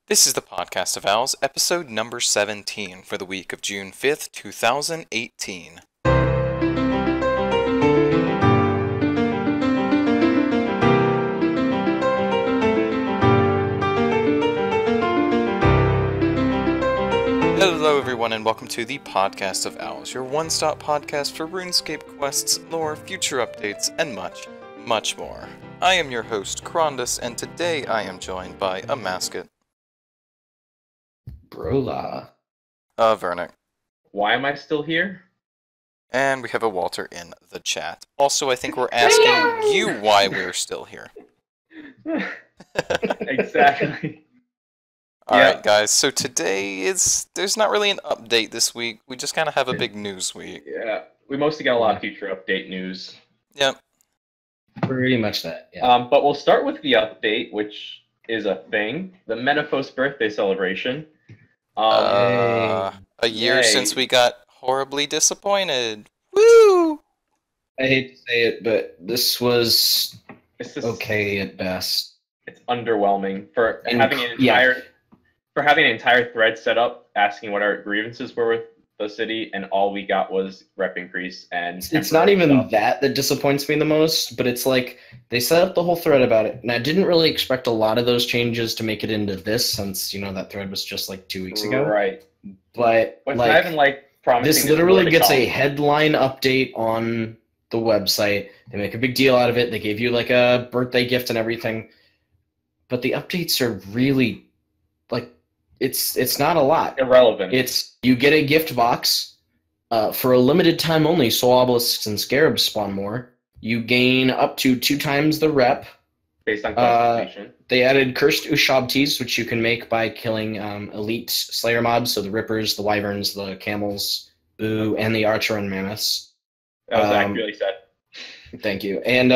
This is the Podcast of Owls, episode number 17 for the week of June 5th, 2018. Hello everyone and welcome to the Podcast of Owls, your one-stop podcast for RuneScape quests, lore, future updates, and much, much more. I am your host, Crondis, and today I am joined by Amascut. Brola. Avernic. Why am I still here? And we have a Walter in the chat. Also, I think we're asking you why we're still here. Exactly. Alright, guys, so there's not really an update this week. We just kind of have a big news week. Yeah, we mostly got a lot of future update news. Yep. Pretty much that, yeah. But we'll start with the update, which is a thing. The Menaphos birthday celebration. A year Yay. since we got horribly disappointed. Woo! I hate to say it, but this was It's just, okay at best. It's underwhelming for And- having an entire thread set up asking what our grievances were with the city, and all we got was rep increase and. It's not temporary even stuff. that disappoints me the most, but it's like they set up the whole thread about it, and I didn't really expect a lot of those changes to make it into this, since that thread was just like 2 weeks ago. Right. But But not even promising. this literally gets a headline update on the website. They make a big deal out of it. They gave you like a birthday gift and everything, but the updates are really it's not a lot. irrelevant. It's you get a gift box for a limited time only. Soul obelisks and scarabs spawn more. You gain up to 2 times the rep. based on classification. They added cursed ushabtis, which you can make by killing elite slayer mobs, so the rippers, the wyverns, the camels, boo, and the archer and mammoths. That was accurately said. Thank you. And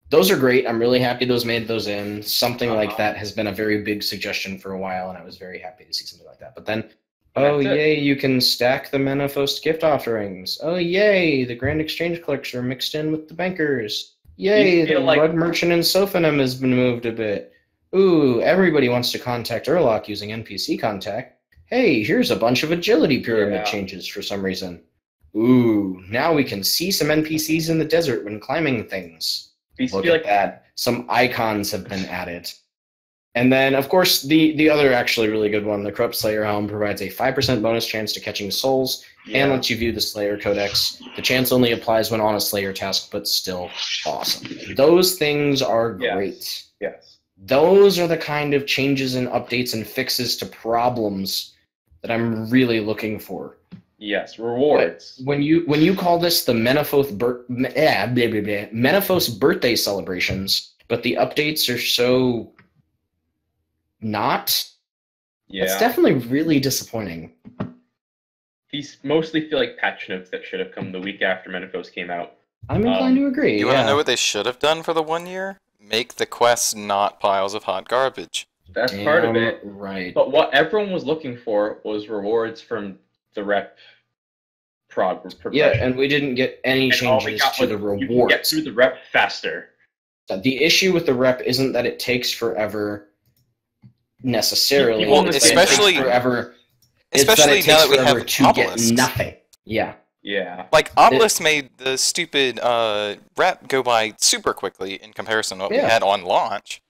those are great. I'm really happy those made those in. Something like that has been a very big suggestion for a while, and I was very happy to see something like that. But then, oh That's it. yay, you can stack the Menaphos gift offerings. Oh yay, the Grand Exchange clerks are mixed in with the bankers. Yay, You the feel like- Rug Merchant in Sophanum has been moved a bit. Ooh, everybody wants to contact Urlock using NPC contact. Hey, here's a bunch of agility pyramid Yeah. changes for some reason. Ooh, now we can see some NPCs in the desert when climbing things. These Look feel at that. Some icons have been added. And then, of course, the other actually really good one, the Corrupt Slayer Helm, provides a 5% bonus chance to catching souls and lets you view the Slayer Codex. The chance only applies when on a Slayer task, but still awesome. Those things are Yes. great. Yes. Those are the kind of changes and updates and fixes to problems that I'm really looking for. Yes. Rewards. When you call this the Menaphos birthday celebrations, but the updates are so not, Yeah. it's definitely really disappointing. These mostly feel like patch notes that should have come the week after Menaphos came out. I'm inclined to agree. You want to know what they should have done for the 1 year? Make the quests not piles of hot garbage. That's part of it. Right. But what everyone was looking for was rewards from the rep progression. Yeah, and we didn't get any And all we changes got to was the you can get rewards. through the rep faster. The issue with the rep isn't that it takes forever necessarily. Well, It's that it takes especially- forever. It's that Especially it now takes that we forever have to get obelisks. nothing. Yeah. Yeah. Like, Obelisk made the stupid rep go by super quickly in comparison to what we Yeah. had on launch.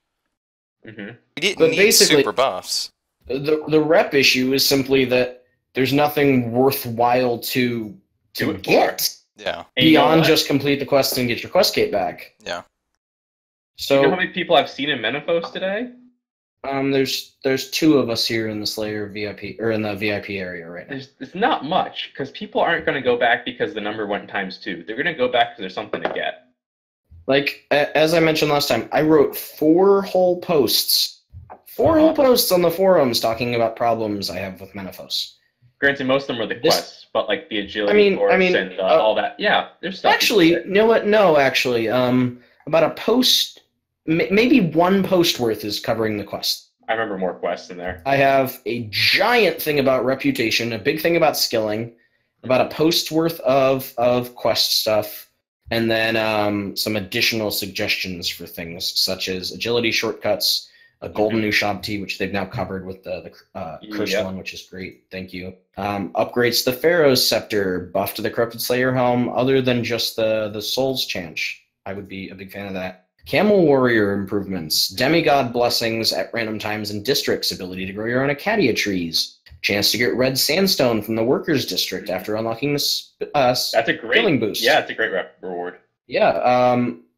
hmm We didn't But need basically- super buffs. The rep issue is simply that there's nothing worthwhile to Do it for. get Yeah. And you know beyond what? just complete the quest and get your quest gate back. Yeah. So you know how many people I've seen in Menaphos today? there's 2 of us here in the Slayer VIP or in the VIP area right now. There's not much, because people aren't going to go back because the number went times 2. They're going to go back because there's something to get. Like as I mentioned last time, I wrote 4 whole posts, 4 whole posts on the forums talking about problems I have with Menaphos. Granted, most of them were the This- quests, but like the agility I mean- course and uh, all that. Yeah, there's stuff. Actually, you you can know what? No, actually, about a post, maybe 1 post worth is covering the quest. get. I remember more quests in there. I have a giant thing about reputation, a big thing about skilling, about a post worth of quest stuff, and then some additional suggestions for things such as agility shortcuts, a golden new Shabti, which they've now covered with the cursed one, which is great. Thank you. Upgrades to the Pharaoh's Scepter, buff to the Corrupted Slayer Helm, other than just the Souls Chant. I would be a big fan of that. Camel Warrior improvements, Demigod Blessings at random times in districts, ability to grow your own Acadia trees, chance to get red sandstone from the Workers District after unlocking the that's a great skilling boost. Yeah, it's a great reward. Yeah,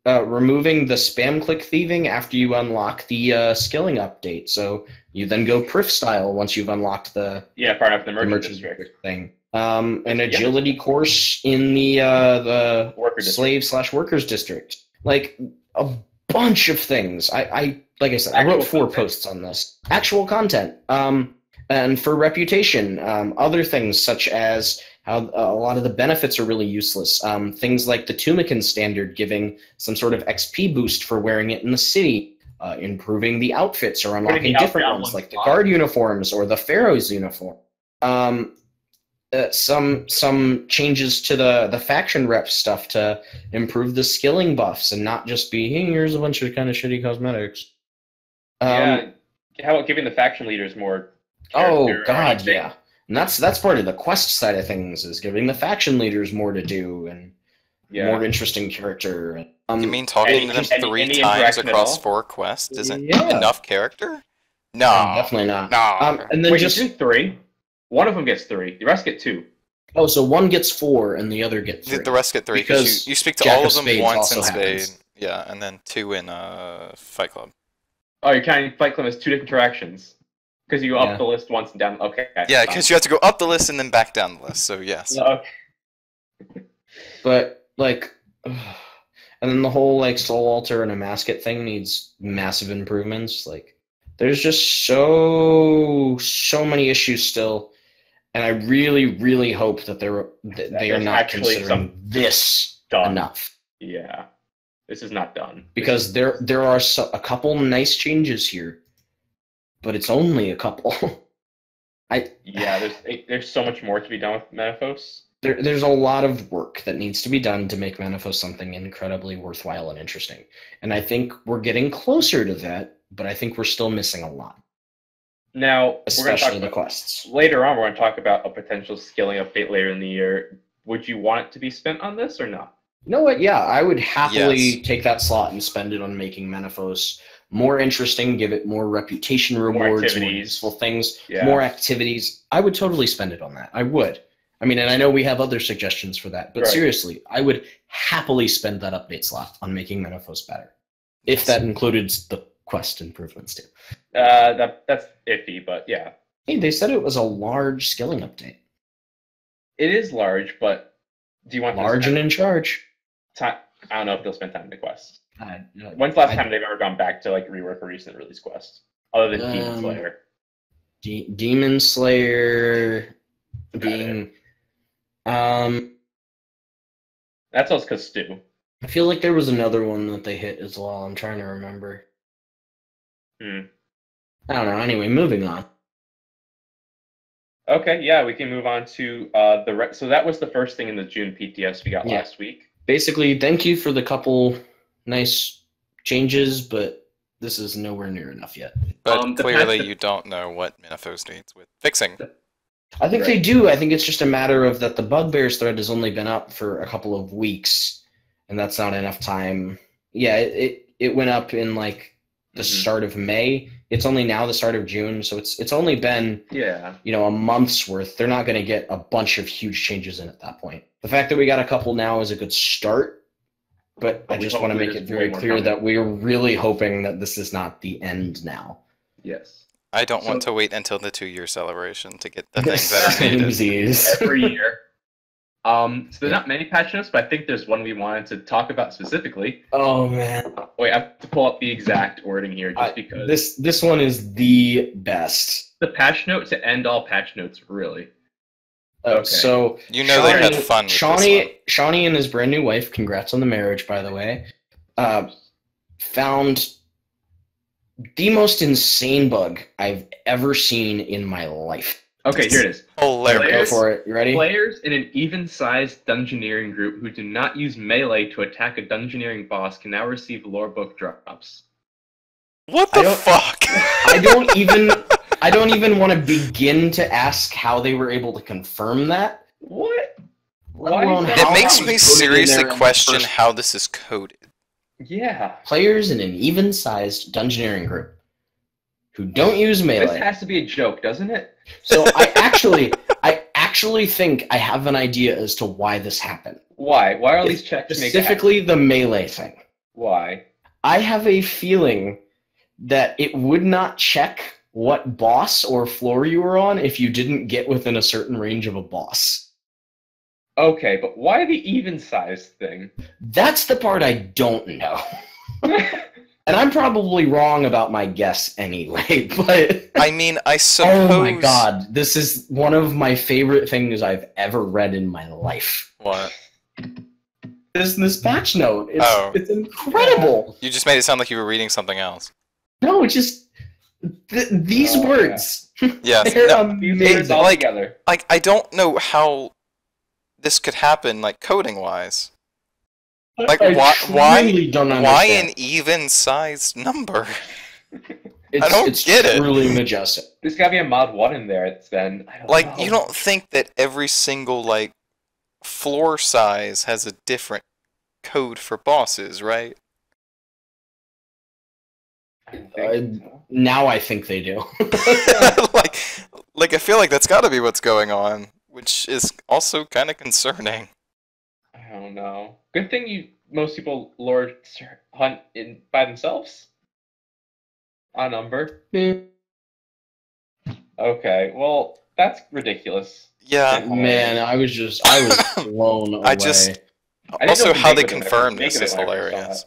removing the spam click thieving after you unlock the skilling update. So you then go Prif style once you've unlocked the far enough the merchant district thing. An agility course in the slave/workers district. Like a bunch of things. I like I said, I wrote 4 posts on this. Actual content. And for reputation, other things such as how a lot of the benefits are really useless. Things like the Tumican standard giving some sort of XP boost for wearing it in the city, improving the outfits or unlocking different ones like the guard uniforms or the Pharaoh's uniform. Some changes to the faction rep stuff to improve the skilling buffs and not just be, hey, here's a bunch of kind of shitty cosmetics. How about giving the faction leaders more? Oh God, yeah. And that's part of the quest side of things, is giving the faction leaders more to do and more interesting character. You mean talking to them 3 times across 4 quests isn't enough character? No, definitely not. No. And then just 3. One of them gets 3. The rest get 2. Oh, so one gets 4 and the other get 3. The rest get 3 because you speak to all of them once in Spade. Yeah, and then 2 in Fight Club. Oh, you're counting Fight Club as 2 different interactions. Because you go up the list once and down. Okay. Yeah, because you have to go up the list and then back down the list. So yes. Okay. But and then the whole Soul Altar and Amascut thing needs massive improvements. There's just so many issues still, and I really, really hope that they are not considering this enough. Yeah, this is not done. Because there are a couple nice changes here. But it's only a couple. There's so much more to be done with Menaphos. There's a lot of work that needs to be done to make Menaphos something incredibly worthwhile and interesting. And I think we're getting closer to that, but I think we're still missing a lot. Now, especially the quests. Later on, we're going to talk about a potential skilling update later in the year. Would you want it to be spent on this or not? You know what? Yeah, I would happily take that slot and spend it on making Menaphos more interesting, give it more reputation rewards, more useful things, more activities. I would totally spend it on that. I would. I mean, and I know we have other suggestions for that, but seriously, I would happily spend that update slot on making Menaphos better. If that included the quest improvements too. That's iffy, but yeah. Hey, they said it was a large skilling update. It is large, but do you want large and in charge? I don't know if they'll spend time in the quest. When's the last time they've ever gone back to rework a recent release quest, other than Demon Slayer? Demon Slayer being, that's us because Stu. I feel like there was another one that they hit as well. I'm trying to remember. I don't know. Anyway, moving on. Okay, yeah, we can move on to so that was the first thing in the June PTS we got last week. Basically, thank you for the couple nice changes, but this is nowhere near enough yet. But clearly you don't know what Menaphos needs with fixing. I think they do. I think it's just a matter of that the Bugbears thread has only been up for a couple of weeks, and that's not enough time. Yeah, it went up in the start of May. It's only now the start of June, so it's only been a month's worth. They're not going to get a bunch of huge changes in at that point. The fact that we got a couple now is a good start, but I just want to make it very clear that we're really hoping that this is not the end now. Yes. I don't want to wait until the 2-year celebration to get the things that are needed. Every year. So there's not many patch notes, but I think there's one we wanted to talk about specifically. Oh man! Wait, I have to pull up the exact wording here, just because this one is the best. The patch note to end all patch notes, really. Okay. So they had fun with Shawnee and his brand new wife, congrats on the marriage, by the way, found the most insane bug I've ever seen in my life. Okay, here it is. Hilarious. Go for it. You ready? Players in an even-sized dungeoneering group who do not use melee to attack a dungeoneering boss can now receive lore book drops. What the fuck? I don't even want to begin to ask how they were able to confirm that. What? Let alone It how makes that me was coded in seriously there in the question first how this is coded. Yeah. Players in an even-sized dungeoneering group who don't use This melee. has to be a joke, doesn't it? So I actually think I have an idea as to why this happened. Why? Why are these checks made? Specifically the melee thing. Why? I have a feeling that it would not check what boss or floor you were on if you didn't get within a certain range of a boss. Okay, but why the even size thing? That's the part I don't know. And I'm probably wrong about my guess anyway, but... I mean, I suppose... Oh my god, this is one of my favorite things I've ever read in my life. What? This patch note. It's incredible. You just made it sound like you were reading something else. No, it's just... these words. Yes. They're No, These amazing. words all together. Like, I don't know how this could happen, like, coding-wise. Like, I really don't understand. why an even-sized number? I don't it's get it. truly majestic. There's gotta be a mod 1 in there. It's then. I don't Like, know. you don't think that every single, like, floor size has a different code for bosses, right? I don't think so. Now I think they do. like, I feel like that's gotta be what's going on, which is also kind of concerning. I don't know. Good thing most people lord hunt in by themselves. On number. Okay, well that's ridiculous. Yeah. Man, I was blown away. I just... I didn't know Also, what to how make they of it when I confirmed first this made is it when I first saw hilarious.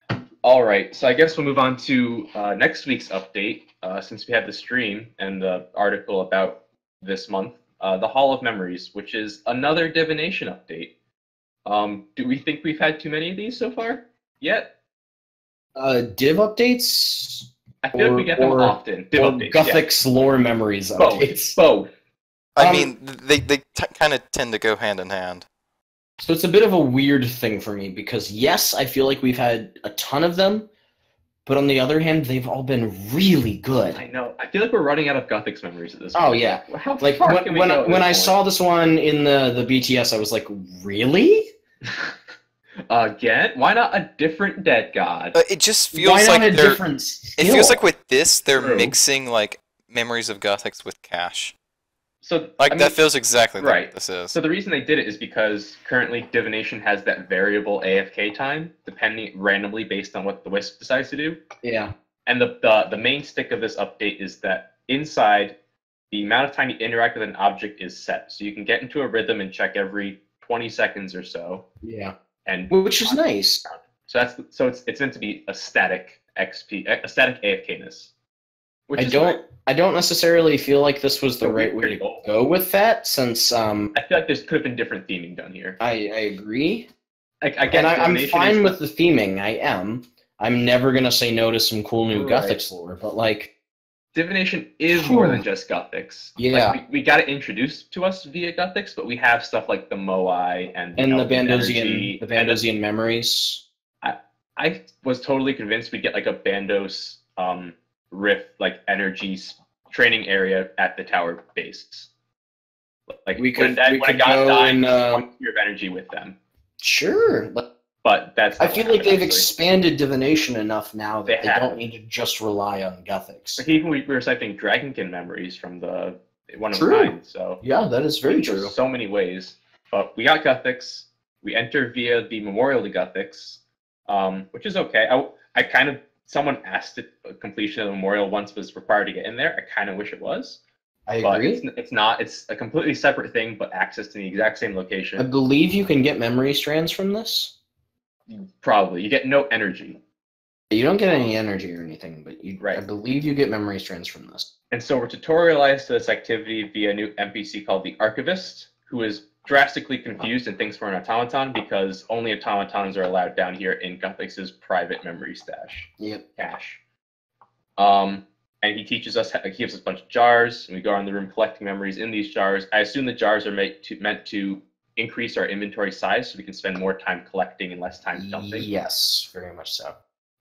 it. All right, so I guess we'll move on to next week's update. Since we had the stream and the article about this month, the Hall of Memories, which is another divination update. Do we think we've had too many of these so far yet? Div updates? I feel like we get them often. Div Or updates, Guthix lore memories yeah. updates? Both. I mean, they kind of tend to go hand in hand. So it's a bit of a weird thing for me because yes, I feel like we've had a ton of them, but on the other hand, they've all been really good. I know. I feel like we're running out of Guthix memories at this Oh point. yeah, How like far can we when go at I this saw this one in the BTS, I was like, really? point? Again? Why not a different dead god? But it just feels Why not like a they're... different skill? It feels like with this, they're True. mixing, like, memories of Gothics with cash. So Like, I mean, that feels exactly like right. what this is. So the reason they did it is because currently divination has that variable AFK time, depending randomly based on what the Wisp decides to do. Yeah. And the main stick of this update is that inside, the amount of time you interact with an object is set. So you can get into a rhythm and check every 20 seconds or so. Yeah. And Which is nice. So it's meant to be a static XP, a static AFKness. Which I don't necessarily feel like this was the So right way pretty to old. go with that, since I feel like there could have been different theming done here. I agree. I guess And I'm divination fine is- with the theming. I am. I'm never gonna say no to some cool new Right. Guthix lore, but like, divination is more than just Gothics. Yeah. Like, we got it introduced to us via Gothics, but we have stuff like the Moai and the Elven Bandosian, Energy, the and Bandosian memories. I was totally convinced we'd get like a Bandos rift, like energy training area at the tower base. Like We could when I got go dying, in, one sphere of energy with them. Sure, But that's I not feel what like they've happened, actually. expanded divination enough now that They they have. don't need to just rely on Gothics. Like, even we were citing Dragonkin memories from the 109, True. so Yeah, that is very there's true. so many ways. But we got Gothics. We enter via the Memorial to Gothics, which is okay. I kind of someone asked if completion of the Memorial once was required to get in there. I kind of wish it was, I but agree. it's not. It's a completely separate thing, but access to the exact same I location. believe you can get memory strands from this. Probably you get no energy, You don't get any energy or anything, but I Right. believe you get memory strands from this. and so we're tutorialized to this activity via a new NPC called the Archivist, who is drastically confused and thinks we're an automaton because only automatons are allowed down here in Gothix's private memory stash Yep. cache. And he teaches us, he gives us a bunch of jars, and we go around the room collecting memories in these jars. I assume the jars are meant to increase our inventory size so we can spend more time collecting and less time dumping. Yes, very much so.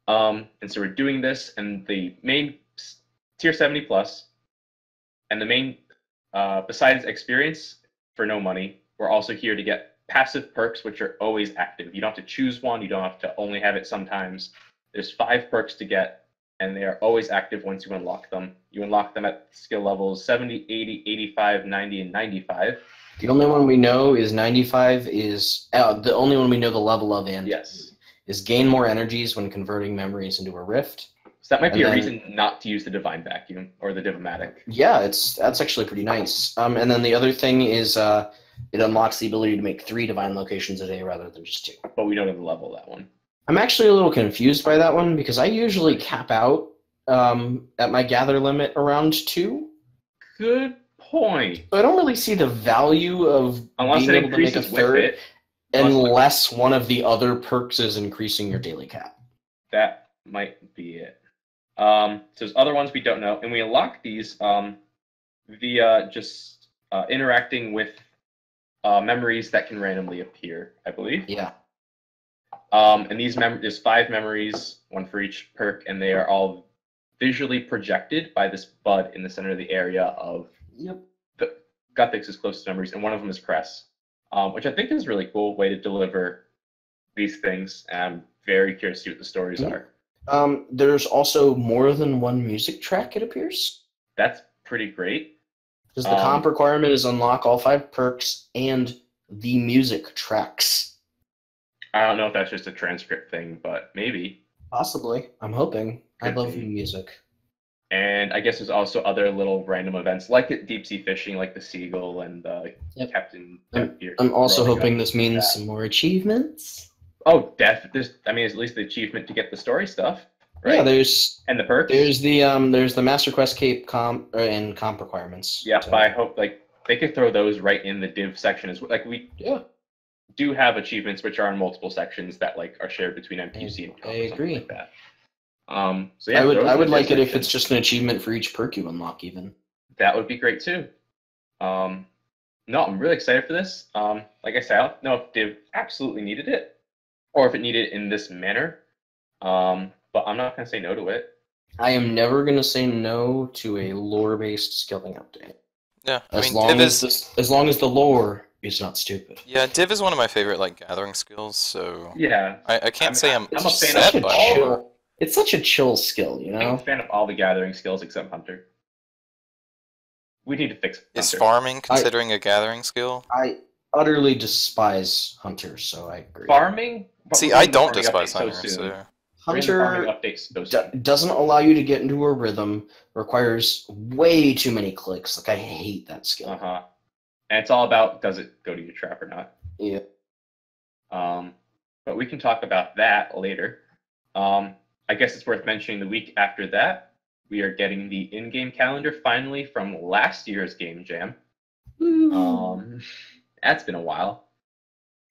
And so we're doing this, and the main tier 70 plus, and the main, besides experience for no money, we're also here to get passive perks, which are always active. You don't have to choose one. You don't have to only have it sometimes. There's 5 perks to get, and they are always active once you unlock them. You unlock them at skill levels 70, 80, 85, 90, and 95. The only one we know is 95 is the only one we know the level of, and Yes. is gain more energies when converting memories into a rift. So that might be a reason not to use the Divine Vacuum or the Divomatic. Yeah, that's actually pretty nice. And then the other thing is it unlocks the ability to make 3 divine locations a day rather than just 2. But we don't know the level of that one. I'm actually a little confused by that one because I usually cap out at my gather limit around 2. Good point. So I don't really see the value of Unless being it able to make a increases with third it. unless one of the other perks is increasing your daily cap. That might be it. So there's other ones we don't know, and we unlock these via just interacting with memories that can randomly appear, I believe. Yeah. And these there's 5 memories, 1 for each perk, and they are all visually projected by this bud in the center of the area of the Guthix's closest memories, and one of them is Cress, which I think is a really cool way to deliver these things. And I'm very curious to see what the stories are. There's also more than 1 music track, it appears. That's pretty great. Because the comp requirement is unlock all 5 perks and the music tracks. I don't know if that's just a transcript thing, but maybe. Possibly. I'm hoping. I Could love be. music. And I guess there's also other little random events like at deep sea fishing, like the Seagull and Captain. I'm also hoping this means some more achievements. Oh, there's at least the achievement to get the story stuff, right? Yeah, there's and the perks. There's the Master Quest Cape comp and comp requirements. Yeah, but I hope they could throw those right in the div section as well. We do have achievements which are in multiple sections that are shared between MQC and comp. I agree. Like that. So yeah, I would like it if it's just an achievement for each perk you unlock, even. That would be great too. No, I'm really excited for this. Like I said, I don't know if div absolutely needed it, or if it needed it in this manner. But I'm not gonna say no to it. I am never gonna say no to a lore-based skilling update. Yeah, as long as the lore is not stupid. Yeah, div is one of my favorite gathering skills. So yeah, I can't say I'm a fan upset by it. It's such a chill skill, you know? I'm a fan of all the gathering skills except Hunter. We need to fix Hunter. Is farming considering a gathering skill? I utterly despise Hunter, so I agree. Farming? See, I don't despise Hunter, so... Hunter doesn't allow you to get into a rhythm, requires way too many clicks. I hate that skill. And it's all about, does it go to your trap or not? Yeah. But we can talk about that later. I guess it's worth mentioning the week after that, we are getting the in-game calendar finally from last year's Game Jam. That's been a while.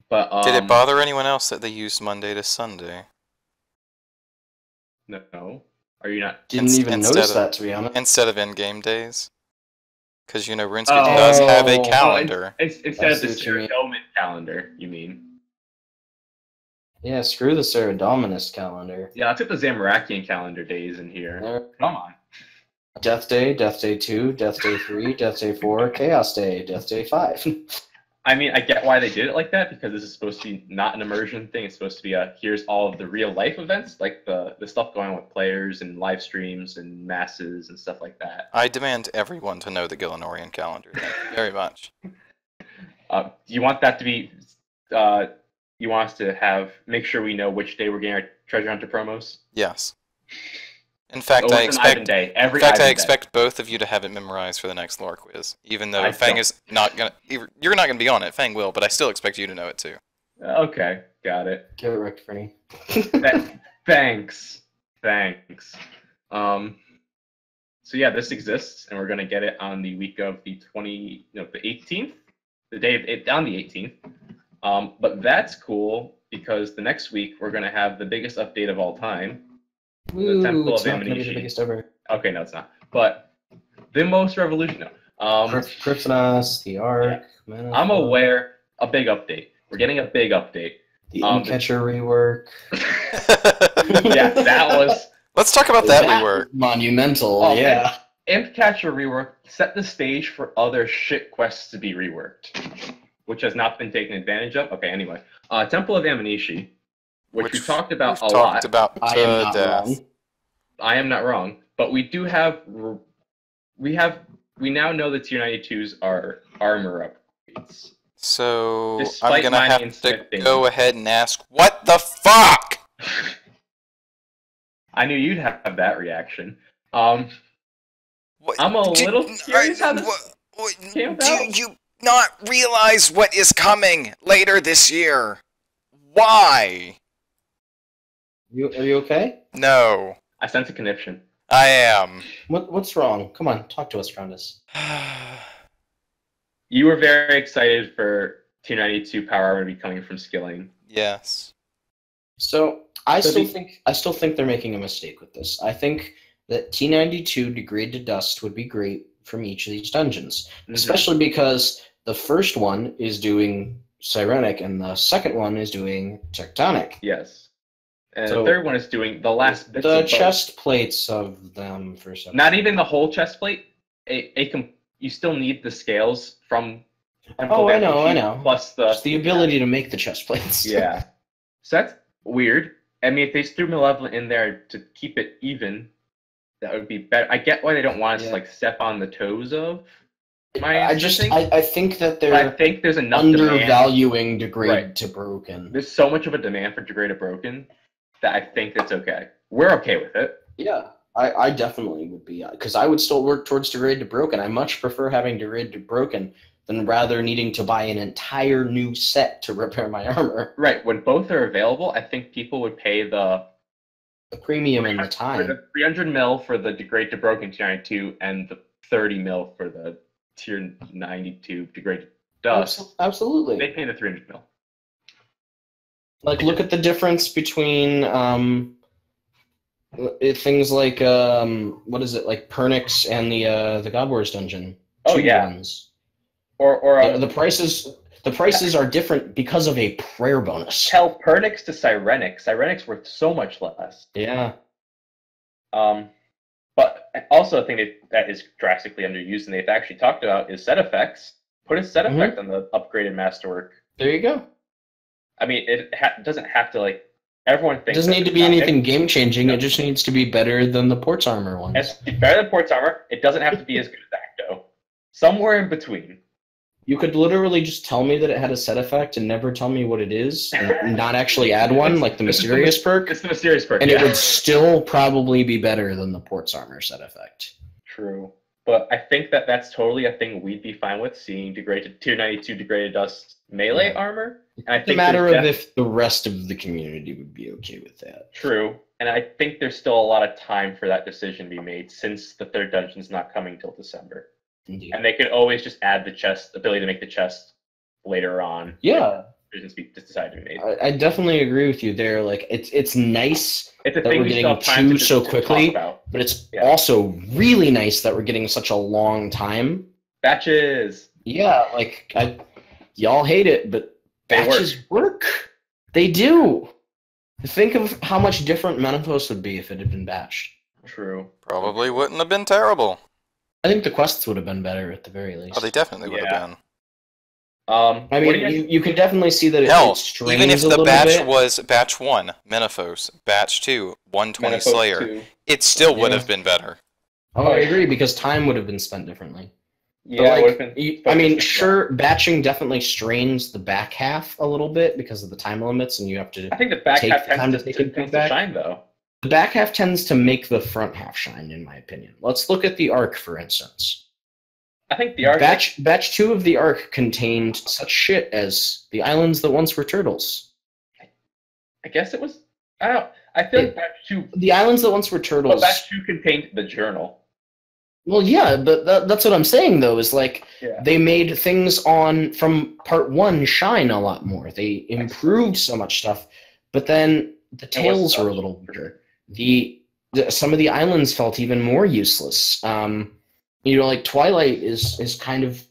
But did it bother anyone else that they used Monday to Sunday? No. Are you not? Didn't even notice that, to be honest. Instead of in-game days? Because, RuneScape does have a calendar. Instead of the Ceredominant calendar, you mean? Yeah, screw the Ceredominist calendar. Yeah, let's get the Zamorakian calendar days in here. Come on. Death Day 2, Death Day 3, Death Day 4, Chaos Day, Death Day 5. I get why they did it like that, because this is supposed to be not an immersion thing. It's supposed to be here's all of the real life events, like the stuff going on with players and live streams and masses and stuff like that. I demand everyone to know the Gillenorian calendar. Thank you very much. You want that to be... you want us to make sure we know which day we're getting our Treasure Hunter promos? Yes. In fact, I expect both of you to have it memorized for the next lore quiz. Even though Fang is not gonna, you're not gonna be on it. Fang will, but I still expect you to know it too. Okay, got it. Get it right, Fernie. Thanks. So yeah, this exists, and we're gonna get it on the week of the 18th, the day of on the 18th. But that's cool because the next week we're gonna have the biggest update of all time. Ooh, the Temple of Amnishi. The biggest ever. Okay, no, it's not. But the most revolutionary. Kryptonos, the Ark. Yeah. I'm aware. A big update. We're getting a big update. The Catcher rework. Yeah, that was... Let's talk about that rework. Monumental, Oh, yeah. Imp Catcher rework set the stage for other shit quests to be reworked, which has not been taken advantage of. Okay, anyway. Temple of Amanishi, which we talked about a lot. About I am not death. wrong. I am not wrong, but we do have... We now know the Tier 92s are armor upgrades. So Despite I'm gonna mining have and to smithing. go ahead and ask, what the fuck? I knew you'd have that reaction. What, I'm a little curious how this came about. Do you not realize what is coming later this year? Why? Are you okay? No, I sense a conniption. I am. What's wrong? Come on, talk to us, Crondis. You were very excited for Tier 92 power armor to be coming from skilling. Yes. So I still think they're making a mistake with this. I think that T92 Degrade to Dust would be great from each of these dungeons, especially because the first one is doing Sirenic and the second one is doing Tectonic. Yes. And So, the third one is doing the last bits The of both. chest plates of them for some. Not even the whole chest plate. You still need the scales from... Oh, I know. Plus Just the ability to make the chest plates. Yeah. So that's weird. I mean, if they threw Malevolent in there to keep it even, that would be better. I get why they don't want us to like step on the toes of I think that they're I think there's enough undervaluing Degrade to Broken. There's so much of a demand for Degrade to Broken that I think that's okay. We're okay with it. Yeah, I definitely would be, because I would still work towards Degrade to Broken. I much prefer having Degrade to Broken than rather needing to buy an entire new set to repair my armor. Right. When both are available, I think people would pay the premium and the time. The 300 mil for the Degrade to Broken Tier 92 and the 30 mil for the Tier 92 Degrade to Dust. Absolutely. They pay the 300 mil. Like, look at the difference between things like what is it, like Pernix and the God Wars dungeon. Oh yeah. Ones. Or the prices are different because of a prayer bonus. Tell Pernix to Sirenic. Sirenic's worth so much less. Yeah. But also a thing that is drastically underused and they've actually talked about is set effects. Put a set effect on the upgraded masterwork. There you go. I mean, it doesn't have to, like, everyone thinks... It doesn't need to be anything game-changing. It just needs to be better than the Port's Armor ones. It's better than Port's Armor. It doesn't have to be as good as Acto. Somewhere in between. You could literally just tell me that it had a set effect and never tell me what it is, and not actually add one, like the Mysterious perk. It's the Mysterious perk, and it would still probably be better than the Port's Armor set effect. True. But I think that's totally a thing we'd be fine with, seeing degraded Tier 92 Degraded Dust melee armor. And I think it's a matter of if the rest of the community would be okay with that. True. And I think there's still a lot of time for that decision to be made, since the third dungeon's not coming till December. Indeed. And they could always just add the ability to make the chest later on. Yeah. Just decide to be made. I definitely agree with you there. Like, it's nice that we're getting two so quickly, but it's also really nice that we're getting such a long time. Batches. Yeah, like, y'all hate it, but batches work. They do. Think of how much different Menethos would be if it had been batched. True. Probably wouldn't have been terrible. I think the quests would have been better at the very least. Oh, they definitely would have been. I mean, you can definitely see that it strains even if a the little batch bit. was batch 1, Menethos, batch 2, 120 Slayer, 2. it still would have been better. Oh, I agree, because time would have been spent differently. Yeah, like, sure, batching definitely strains the back half a little bit because of the time limits, and you have to. I think the back half tends to shine, though. The back half tends to make the front half shine, in my opinion. Let's look at the Arc, for instance. I think the Arc... Batch 2 of the Arc contained such shit as the islands that once were turtles. I guess it was... I feel like Batch 2... The islands that once were turtles... But Batch 2 contained the journal. Well, yeah, but that's what I'm saying, though, is like, they made things from Part 1 shine a lot more. They improved so much stuff, but then the tails were a little weaker. Some of the islands felt even more useless. Like Twilight is kind of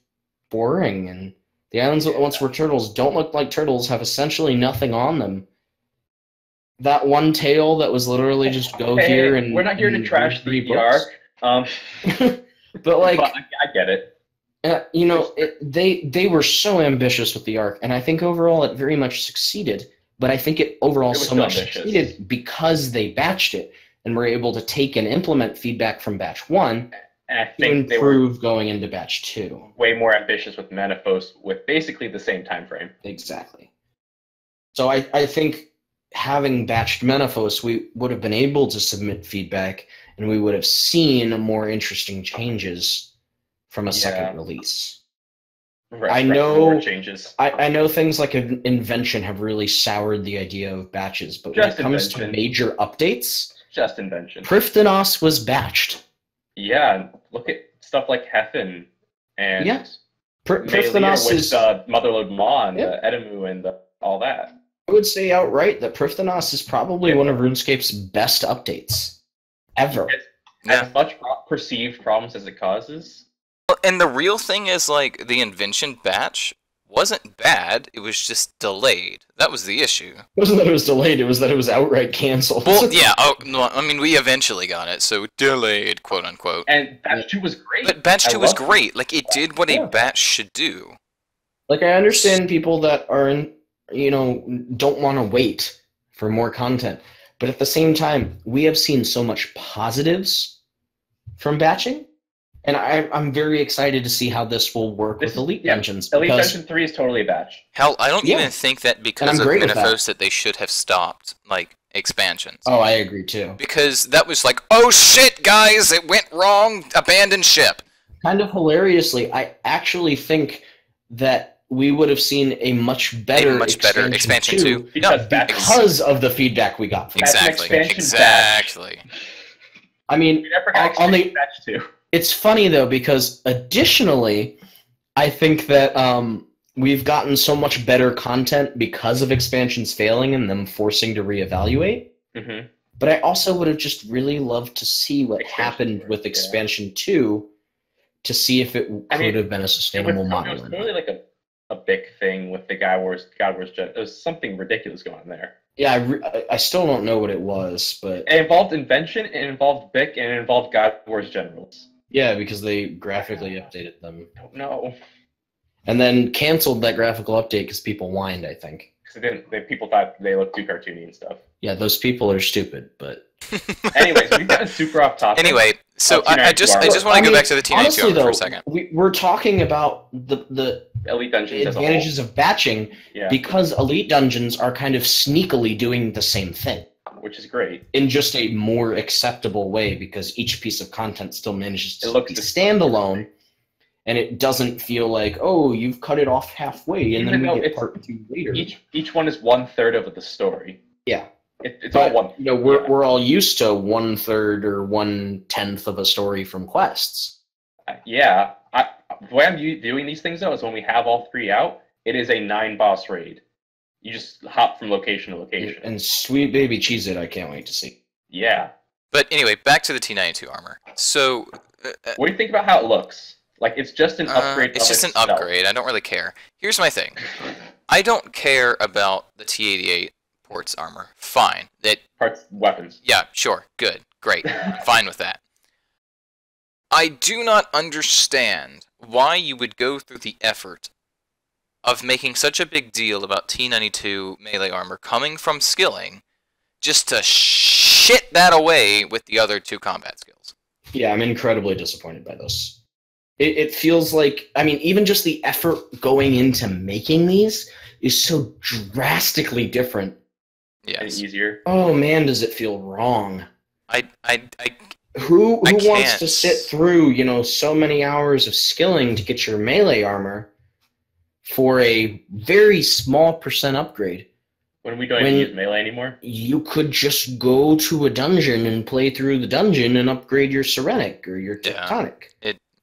boring, and the islands that once were turtles don't look like turtles, have essentially nothing on them. that one tale that was literally just go here and... We're not here to trash the books. arc. But, like... But I get it. You know, they were so ambitious with the arc, and I think overall it very much succeeded. But I think it overall so much succeeded because they batched it and were able to take and implement feedback from batch 1 and I to think improve going into batch 2. Way more ambitious with Menaphos with basically the same time frame. Exactly. So I think having batched Menaphos, we would have been able to submit feedback, and we would have seen more interesting changes from a second release. I know changes. I know things like Invention have really soured the idea of batches, but when it comes to major updates, just Invention. Prifddinos was batched. Yeah, look at stuff like Heffen and Prifddinos with is Motherlode Maw and the Edemu and all that. I would say outright that Prifddinos is probably one of RuneScape's best updates ever. As much perceived problems as it causes. And the real thing is, like, the Invention batch wasn't bad, it was just delayed. That was the issue. It wasn't that it was delayed, it was that it was outright canceled. Well, yeah, no, I mean, we eventually got it, so delayed, quote-unquote. And batch 2 was great. But batch 2 was great. Like, it did what a batch should do. Like, I understand people that are, don't want to wait for more content. But at the same time, we have seen so much positives from batching. And I'm very excited to see how this will work with Elite Dungeons. Elite Dungeon 3 is totally a batch. Hell, I don't even think that because of Menaphos that they should have stopped, like, expansions. Oh, I agree too. Because that was like, oh shit, guys, it went wrong, abandon ship. Kind of hilariously, I actually think that we would have seen a much better expansion 2 because of the feedback we got from Exactly. I mean, on the batch 2. It's funny, though, because additionally, I think that we've gotten so much better content because of expansions failing and them forcing to reevaluate. Mm-hmm. But I also would have just really loved to see what happened with Expansion 2 to see if it could have been a sustainable model. It was clearly like a big thing with the God Wars Gen. There was something ridiculous going on there. Yeah, I still don't know what it was, but... It involved Invention, it involved Bic, and it involved God Wars Generals. Yeah, because they graphically updated them. I don't know. And then canceled that graphical update because people whined, I think. People thought they looked too cartoony and stuff. Yeah, those people are stupid, but... Anyways, we've gotten super off topic. Anyway, so I just want to go back to the T92 for a second. We're talking about the Elite Dungeons advantages of batching because Elite Dungeons are kind of sneakily doing the same thing. Which is great. In just a more acceptable way, because each piece of content still manages to be standalone, and it doesn't feel like, oh, you've cut it off halfway, and then we get part 2 later. Each one is 1/3 of the story. Yeah. It's all one. We're all used to 1/3 or 1/10 of a story from quests. Yeah. The way I'm doing these things, though, is when we have all 3 out, it is a 9-boss raid. You just hop from location to location. And sweet baby Cheez-It, I can't wait to see. Yeah. But anyway, back to the T92 armor. So... what do you think about how it looks? Like, it's just an upgrade It's just an upgrade. I don't really care. Here's my thing. I don't care about the T88 ports armor. Fine. Parts, weapons. Yeah, sure. Good. Great. Fine with that. I do not understand why you would go through the effort of making such a big deal about T92 melee armor coming from skilling, just to shit that away with the other 2 combat skills. Yeah, I'm incredibly disappointed by this. It feels like, I mean, even just the effort going into making these is so drastically different. Yes. And easier. Oh man, does it feel wrong. Who I wants to sit through, so many hours of skilling to get your melee armor for a very small % upgrade? When we don't even use melee anymore? You could just go to a dungeon and play through the dungeon and upgrade your Serenic or your Tectonic.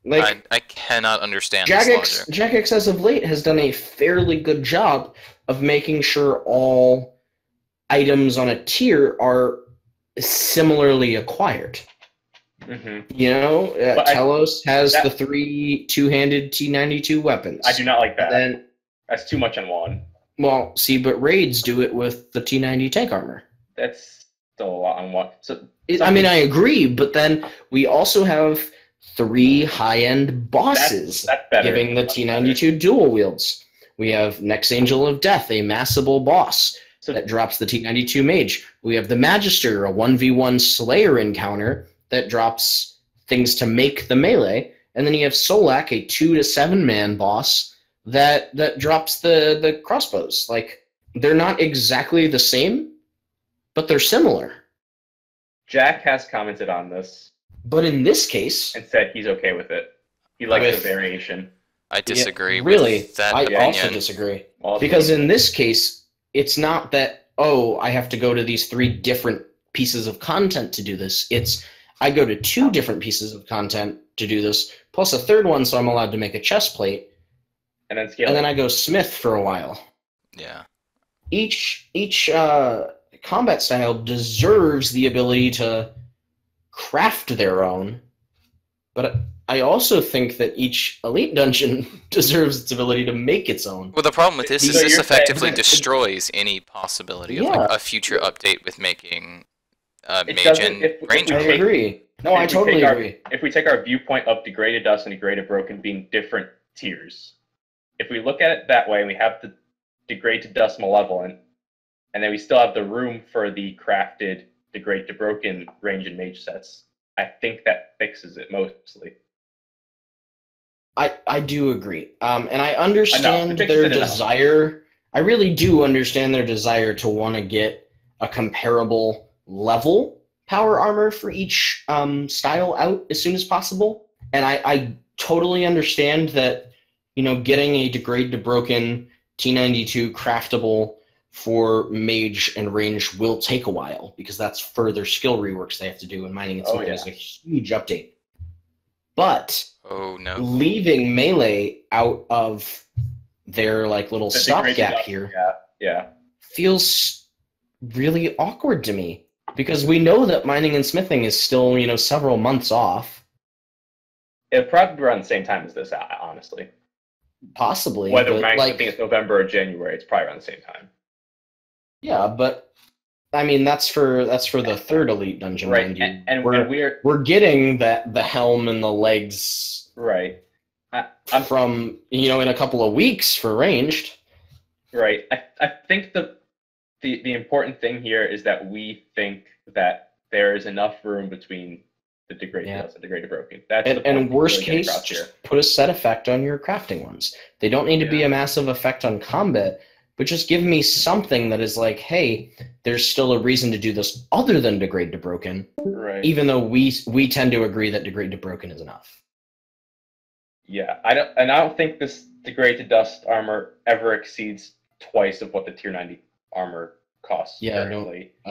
I cannot understand this logic. Jagex, as of late, has done a fairly good job of making sure all items on a tier are similarly acquired. Mm-hmm. Telos has the 3 2-handed T92 weapons. I do not like that. That's too much on one. Well, see, but raids do it with the T90 tank armor. That's still a lot on what. So I mean, I agree, but then we also have 3 high-end bosses that's better. giving the T92 dual wields. We have Nex Angel of Death, a massable boss that drops the T92 mage. We have the Magister, a 1v1 Slayer encounter that drops things to make the melee. And then you have Solak, a 2 to 7 man boss that drops the crossbows. Like, they're not exactly the same, but they're similar. Jack has commented on this. But in this case, and said he's okay with it. He likes the variation. I disagree with that I opinion. also disagree. Because in this case, it's not that, oh, I have to go to these 3 different pieces of content to do this. It's, I go to 2 different pieces of content to do this, plus a 3rd one, so I'm allowed to make a chest plate. And then scale. And then I go smith for a while. Yeah. Each combat style deserves the ability to craft their own, but I also think that each elite dungeon deserves its ability to make its own. Well, the problem with this is this effectively destroys any possibility of like a future update with making mage and ranger. I agree. No, I totally agree. If we take our viewpoint of degraded dust and degraded broken being different tiers, if we look at it that way, and we have the degrade to dust malevolent, and then we still have the room for the crafted degrade to broken range and mage sets, I think that fixes it mostly. I do agree. And I understand their desire. I really do understand their desire to want to get a comparable level power armor for each style out as soon as possible. And I totally understand that, you know, getting a degrade to broken T92 craftable for mage and range will take a while, because that's further skill reworks they have to do, and mining and smithing is a huge update. But leaving melee out of their like little stopgap here feels really awkward to me, because we know that mining and smithing is still, you know, several months off. It'll probably be around the same time as this, honestly. Possibly. Whether mining and smithing is November or January, it's probably around the same time. Yeah, but I mean that's for the 3rd elite dungeon, right? And we're getting the helm and the legs, right? From, you know, in a couple of weeks for ranged, right? I think the important thing here is that we think that there is enough room between the degraded dust and degraded broken. That's and worst case, just put a set effect on your crafting ones. They don't need to be a massive effect on combat. But just give me something that is like, hey, there's still a reason to do this other than degrade to broken. Right. Even though we tend to agree that degrade to broken is enough. Yeah, I don't think this degrade to dust armor ever exceeds twice of what the tier 90 armor costs. Yeah, I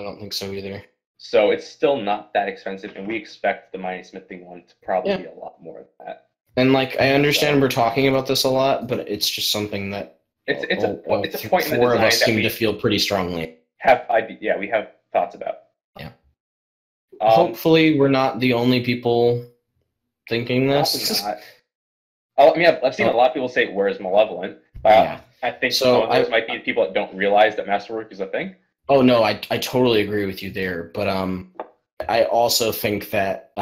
don't think so either. So it's still not that expensive, and we expect the mining smithing one to probably be a lot more than that. And like, I understand we're talking about this a lot, but it's just something that it's a point in the design 4 of us seem to feel pretty strongly. We have thoughts about. Yeah. Hopefully, we're not the only people thinking this. Not. I mean, I've seen a lot of people say, "Where's Malevolent?" I think some of those might be people that don't realize that masterwork is a thing. Oh no, I totally agree with you there, but I also think that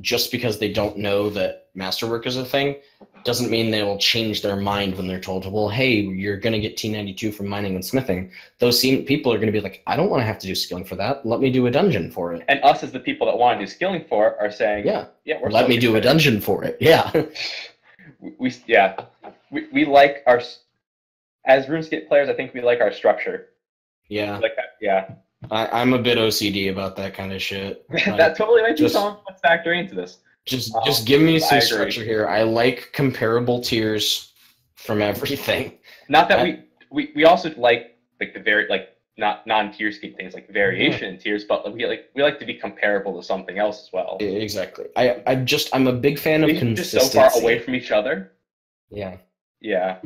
just because they don't know that masterwork is a thing doesn't mean they will change their mind when they're told, well, hey, you're going to get T92 from mining and smithing. Those people are going to be like, I don't want to have to do skilling for that. Let me do a dungeon for it. And us as the people that want to do skilling for it are saying, let me do a dungeon for it. Yeah. we like our, as RuneScape players, I think we like our structure. Yeah. Like that. Yeah. I'm a bit OCD about that kind of shit. That totally might be something that's factoring into this. Just give me some structure here. I like comparable tiers from everything. Not that we also like the very not non-tier scheme things like variation in tiers, but we like to be comparable to something else as well. Exactly. I'm a big fan of consistency. Just so far away from each other. Yeah. Yeah.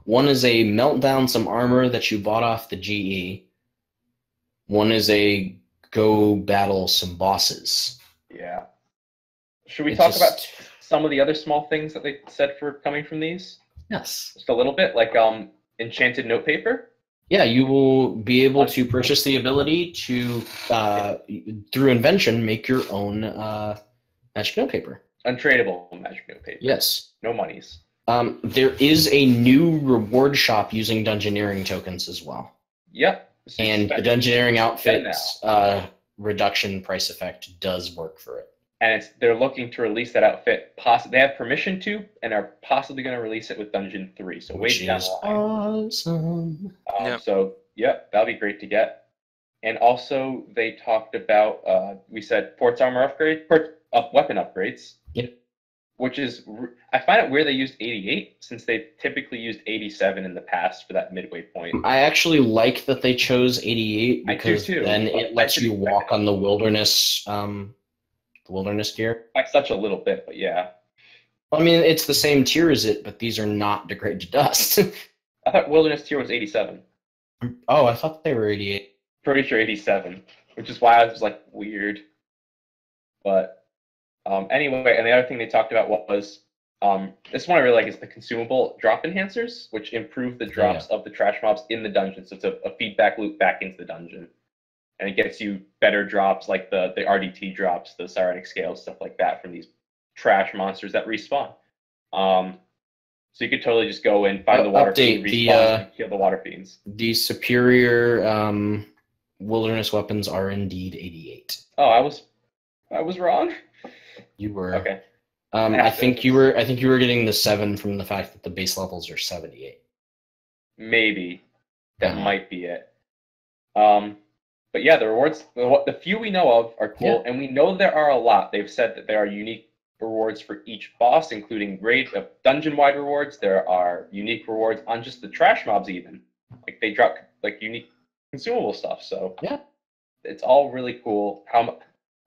One is a meltdown some armor that you bought off the GE. One is a go battle some bosses. Yeah. Should we talk about some of the other small things that they said for coming from these? Yes. Just a little bit, like enchanted notepaper? Yeah, you will be able to purchase the ability to, through invention, make your own magic notepaper. Untradeable magic notepaper. Yes. No monies. There is a new reward shop using dungeoneering tokens as well. Yep. And the dungeoneering outfit's reduction price effect does work for it. And they're looking to release that outfit. They have permission to, and are possibly going to release it with Dungeon 3. So wait down the line. Awesome. So, that'll be great to get. And also, they talked about, we said weapon upgrades. Yep. Which is, I find it weird they used 88, since they've typically used 87 in the past for that midway point. I actually like that they chose 88 because then it lets you walk on the wilderness gear. By such a little bit, but yeah. I mean, it's the same tier as it, but these are not degrade to dust. I thought wilderness tier was 87. Oh, I thought they were 88. Pretty sure 87, which is why I was like, weird. But anyway, and the other thing they talked about was, this one I really like is the consumable drop enhancers, which improve the drops of the trash mobs in the dungeon. So it's a feedback loop back into the dungeon. And it gets you better drops like the RDT drops, the Cyratic Scales, stuff like that from these trash monsters that respawn. So you could totally just go and find the water fiend, respawn, and kill the water fiends. The superior wilderness weapons are indeed 88. Oh, I was wrong. You were. Okay. I think you were getting the 7 from the fact that the base levels are 78. Maybe. That might be it. But yeah, the rewards, the few we know of are cool, and we know there are a lot. They've said that there are unique rewards for each boss, including dungeon-wide rewards. There are unique rewards on just the trash mobs even. Like, they drop, like, unique consumable stuff, so... Yeah. It's all really cool.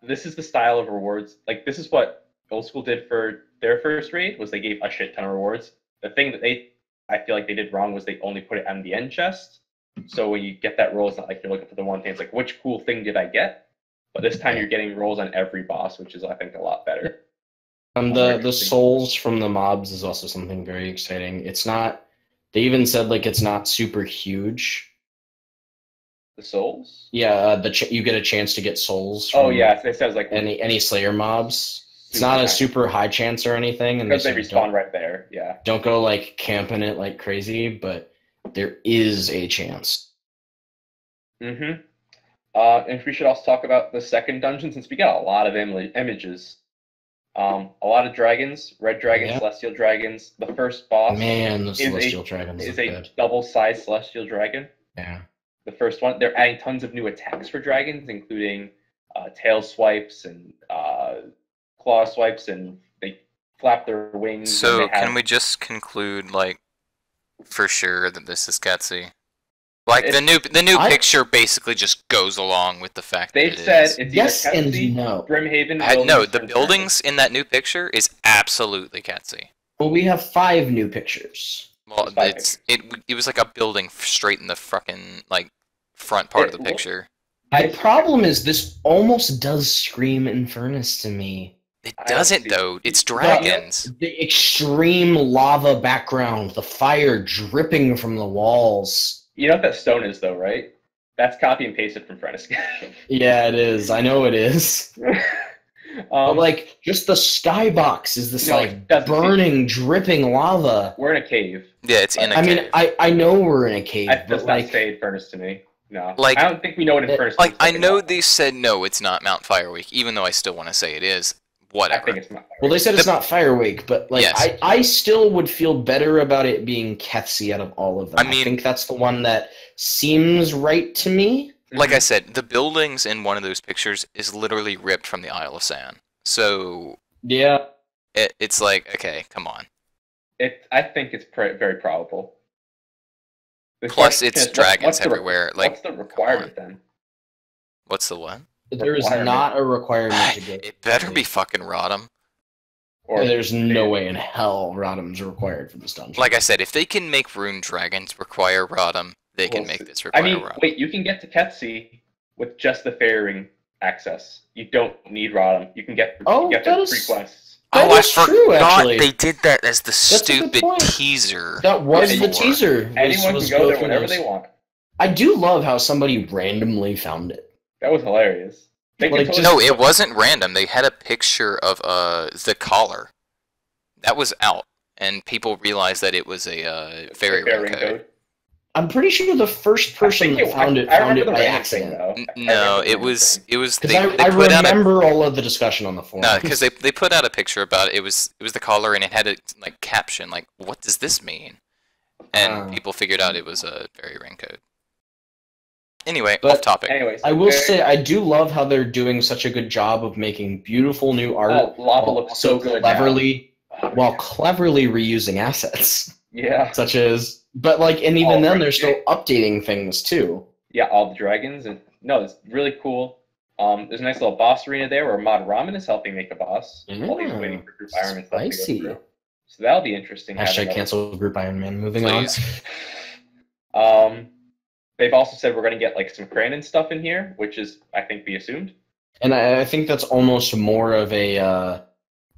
This is the style of rewards. Like, this is what Old School did for their first raid, was they gave a shit ton of rewards. The thing that I feel like they did wrong was they only put it on the end chest. So when you get that roll, it's not like you're looking for the one thing. It's like, which cool thing did I get? But this time you're getting rolls on every boss, which is, I think, a lot better. The souls from the mobs is also something very exciting. It's not... They even said, like, it's not super huge. The souls? Yeah, you get a chance to get souls from it says, like... Any Slayer mobs. It's not a super high chance or anything. And because they respawn right there, yeah. Don't go, like, camping it like crazy, but... There is a chance. Mm-hmm. And we should also talk about the second dungeon, since we got a lot of images. A lot of dragons, red dragons, celestial dragons. The first boss the celestial dragons is a double-sized celestial dragon. Yeah. The first one, they're adding tons of new attacks for dragons, including tail swipes and claw swipes, and they flap their wings. So can we just conclude, like, for sure that this is Ketsy? Like, the new picture basically just goes along with the fact that they've said it's yes either Ketsy, and no. Brimhaven. No, the buildings in that new picture is absolutely Ketsy. Well, we have 5 new pictures. Well, it was like a building straight in the fucking, like, front part of the picture. My problem is this almost does scream Infernus to me. It doesn't, though. It's dragons. The extreme lava background, the fire dripping from the walls. You know what that stone is, though, right? That's copy and pasted from Frennis. Yeah, it is. I know it is. But, like, just the skybox is this, burning, dripping lava. We're in a cave. Yeah, it's in a cave. I mean, I know we're in a cave, That's not say Furnace to me. No. Like, I don't think we know what Infernus is. Like, I know they said, no, it's not Mount Fireweek, even though I still want to say it is. Whatever. I think it's not. Well, they said it's not Fireweek, but like I still would feel better about it being Ketsy out of all of them. I think that's the one that seems right to me. Like I said, the buildings in one of those pictures is literally ripped from the Isle of San. So yeah, it's like, okay, come on. I think it's very probable. Plus, it's dragons everywhere. What's the requirement then? What's the what? There is not a requirement to get. It better be fucking Rodham. Or there's no way in hell Rodham's required for this dungeon. Like I said, if they can make rune dragons require Rodham, they can make this require Rodham. Wait, you can get to Ketsy with just the Fairy Ring access. You don't need Rodham. You can get the free quests. I forgot they did that as the stupid teaser. That was the teaser. Anyone can go there whenever they want. I do love how somebody randomly found it. That was hilarious. They Like, could No, it wasn't random. They had a picture of the collar. That was out, and people realized that it was a fairy ring code. I'm pretty sure the first person that found it by accident. No, it was Because they I put out remember all of the discussion on the forum. no, because they put out a picture about it. It was the collar, and it had a like caption like, "What does this mean?" And people figured out it was a fairy ring code. Anyway, off topic. Anyways, I will say I do love how they're doing such a good job of making beautiful new art. Oh, lava looks so good cleverly, while cleverly reusing assets. Yeah. Such as, but like, and even then, they're still updating things too. Yeah, all the dragons, and no, it's really cool. There's a nice little boss arena there where Mod Ramen is helping make a boss while he's waiting for Group Iron Man stuff to go through. So that'll be interesting. Hashtag cancel Group Iron Man. Moving Please. on. They've also said we're going to get like some Crondis stuff in here, which is, I think, we assumed. And I think that's almost more of a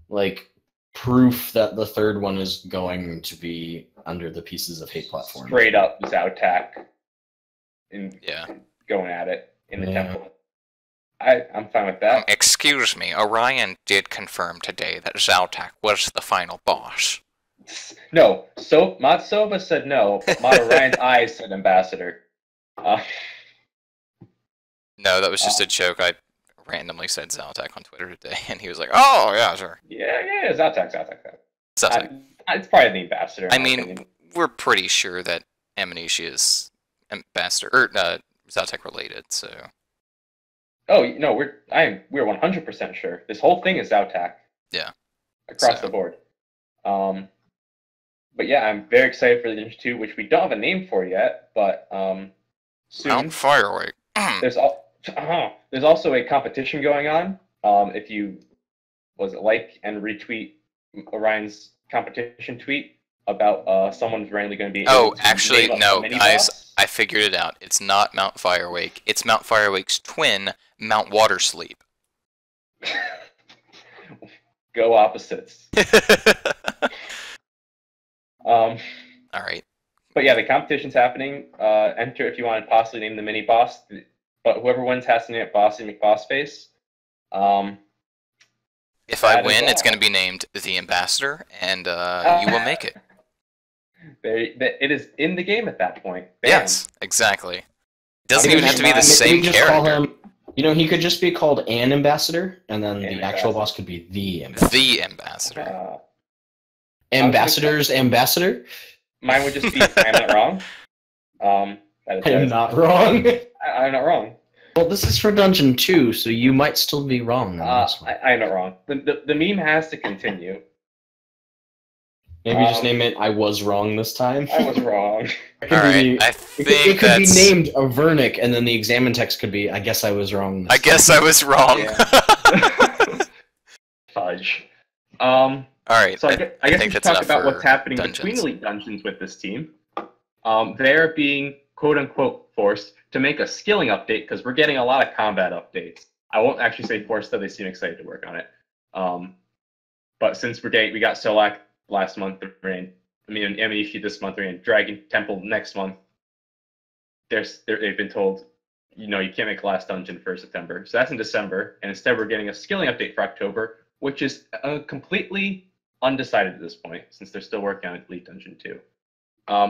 like proof that the third one is going to be under the Pieces of Hate platform. Straight up Zautak, and Yeah. going at it in the temple. I'm fine with that. Excuse me, Orion did confirm today that Zautak was the final boss. No, so Mod Sova said no, but Mod Orion's eyes said ambassador. No, that was just a joke. I randomly said Zautak on Twitter today, and he was like, "Oh yeah, sure." Yeah, Zautak. Zautak. It's probably the ambassador. I mean, we're pretty sure that Amnesia is ambassador or Zautak related, so. Oh no, we're 100% sure. This whole thing is Zautak. Yeah. Across the board. But yeah, I'm very excited for the Ninja 2, which we don't have a name for yet, but soon. Mount Firewick. There's also a competition going on. If you like and retweet Orion's competition tweet about someone's randomly going to be. Oh, actually, no, guys, I figured it out. It's not Mount Firewake. It's Mount Firewake's twin, Mount Watersleep. Go opposites. All right. But yeah, the competition's happening. Enter if you want to possibly name the mini boss, but whoever wins has to name it Bossy McBossface. If I win, it's going to be named the Ambassador, and you will make it. It is in the game at that point. Bam. Yes, exactly. It doesn't even have to be the same character. He could just be called an ambassador, and then the actual boss could be the ambassador. The ambassador. Ambassador's ambassador? Mine would just be I'm not wrong. I am not wrong. I'm not wrong. Well, this is for Dungeon 2, so you might still be wrong. I'm not wrong. The meme has to continue. Maybe just name it I was wrong this time. I was wrong. Alright, I think it could be named Avernic, and then the examine text could be I guess I was wrong this time. I guess I was wrong. Yeah. Fudge. Alright, so I guess we should talk about what's happening between Elite Dungeons with this team. They're being quote-unquote forced to make a skilling update because we're getting a lot of combat updates. I won't actually say forced, though they seem excited to work on it. But since we got Solak last month, Amnesia this month, and Dragon Temple next month, they've been told, you can't make the last dungeon for September. So that's in December, and instead we're getting a skilling update for October, which is completely undecided at this point, since they're still working on Elite Dungeon 2.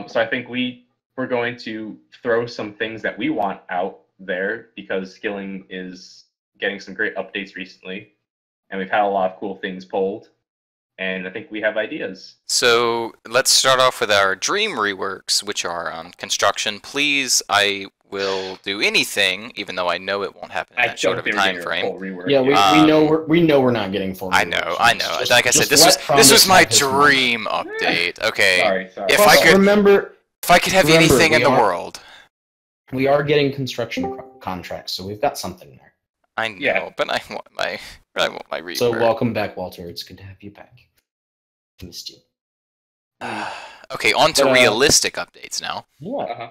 So I think we're going to throw some things that we want out there, because skilling is getting some great updates recently, and we've had a lot of cool things pulled, and I think we have ideas. So let's start off with our dream reworks, which are construction. Please, I will do anything, even though I know it won't happen in that short of a time frame. Yeah, we know we're not getting full. I know. Like I said, this was my dream update. Okay. Sorry. If I could have anything in the world. We are getting construction contracts, so we've got something there. I know, but I want my rework. So welcome back, Walter. It's good to have you back. Missed you. Okay, on to realistic updates now. Yeah.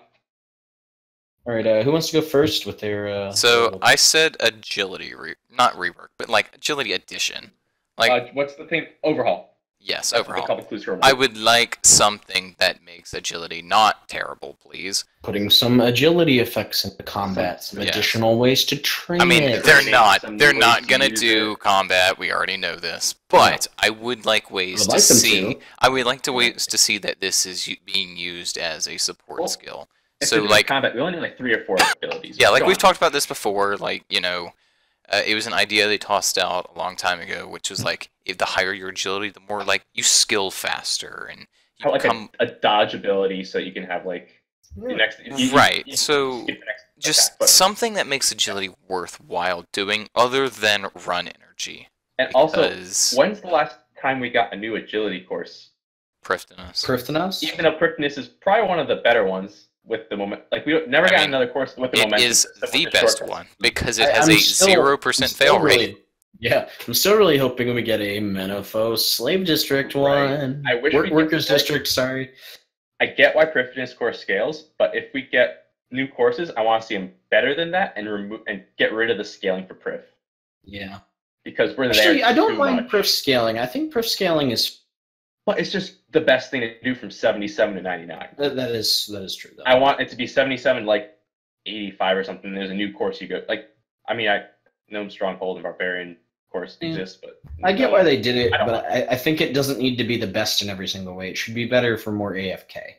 All right, who wants to go first with their... So, I said agility, not rework, but like agility addition. Like, what's the thing? Overhaul. Yes, That's what they overhaul. call the clues for I overhaul. would like something that makes agility not terrible, please. Putting some agility effects into combat, some yes. additional ways to train I mean, it. they're Training, not some they're ways not to gonna use do it. combat. We already know this, but I would like ways I would like to them see. to. I would like to ways to see that this is being used as a support Well, skill. If So they're doing like, combat, we only need like 3 or 4 abilities. yeah, like Go we've on. talked about this before. Like, you know, it was an idea they tossed out a long time ago, which was like, if the higher your agility, the more like you skill faster and you Have like become a dodge ability, so you can have like the next. right. You So skip the next just attack, but something that makes agility worthwhile doing, other than run energy. and also, Because when's the last time we got a new agility course? Prifddinas. Prifddinas? Even though Kryptonus is probably one of the better ones with the moment, like we never got another course with the It momentum. is system the with best shortcuts. one because it has I'm a still- 0% I'm still fail rate. really- Yeah, I'm still really hoping we get a Menifos Slave District Right. one. I wish we get Workers that. District, sorry. I get why Kryptonus course scales, but if we get new courses, I want to see them better than that and remove and get rid of the scaling for Prif Yeah. because we're Actually, there. I don't too mind much. Prif scaling. I think Prif scaling is But it's just the best thing to do from 77 to 99. that is true though. I want it to be 77, like 85 or something. There's a new course you go. Like, I mean, I know Stronghold and Barbarian course exists, but I get why they did it, I don't but I think it doesn't need to be the best in every single way. It should be better for more AFK.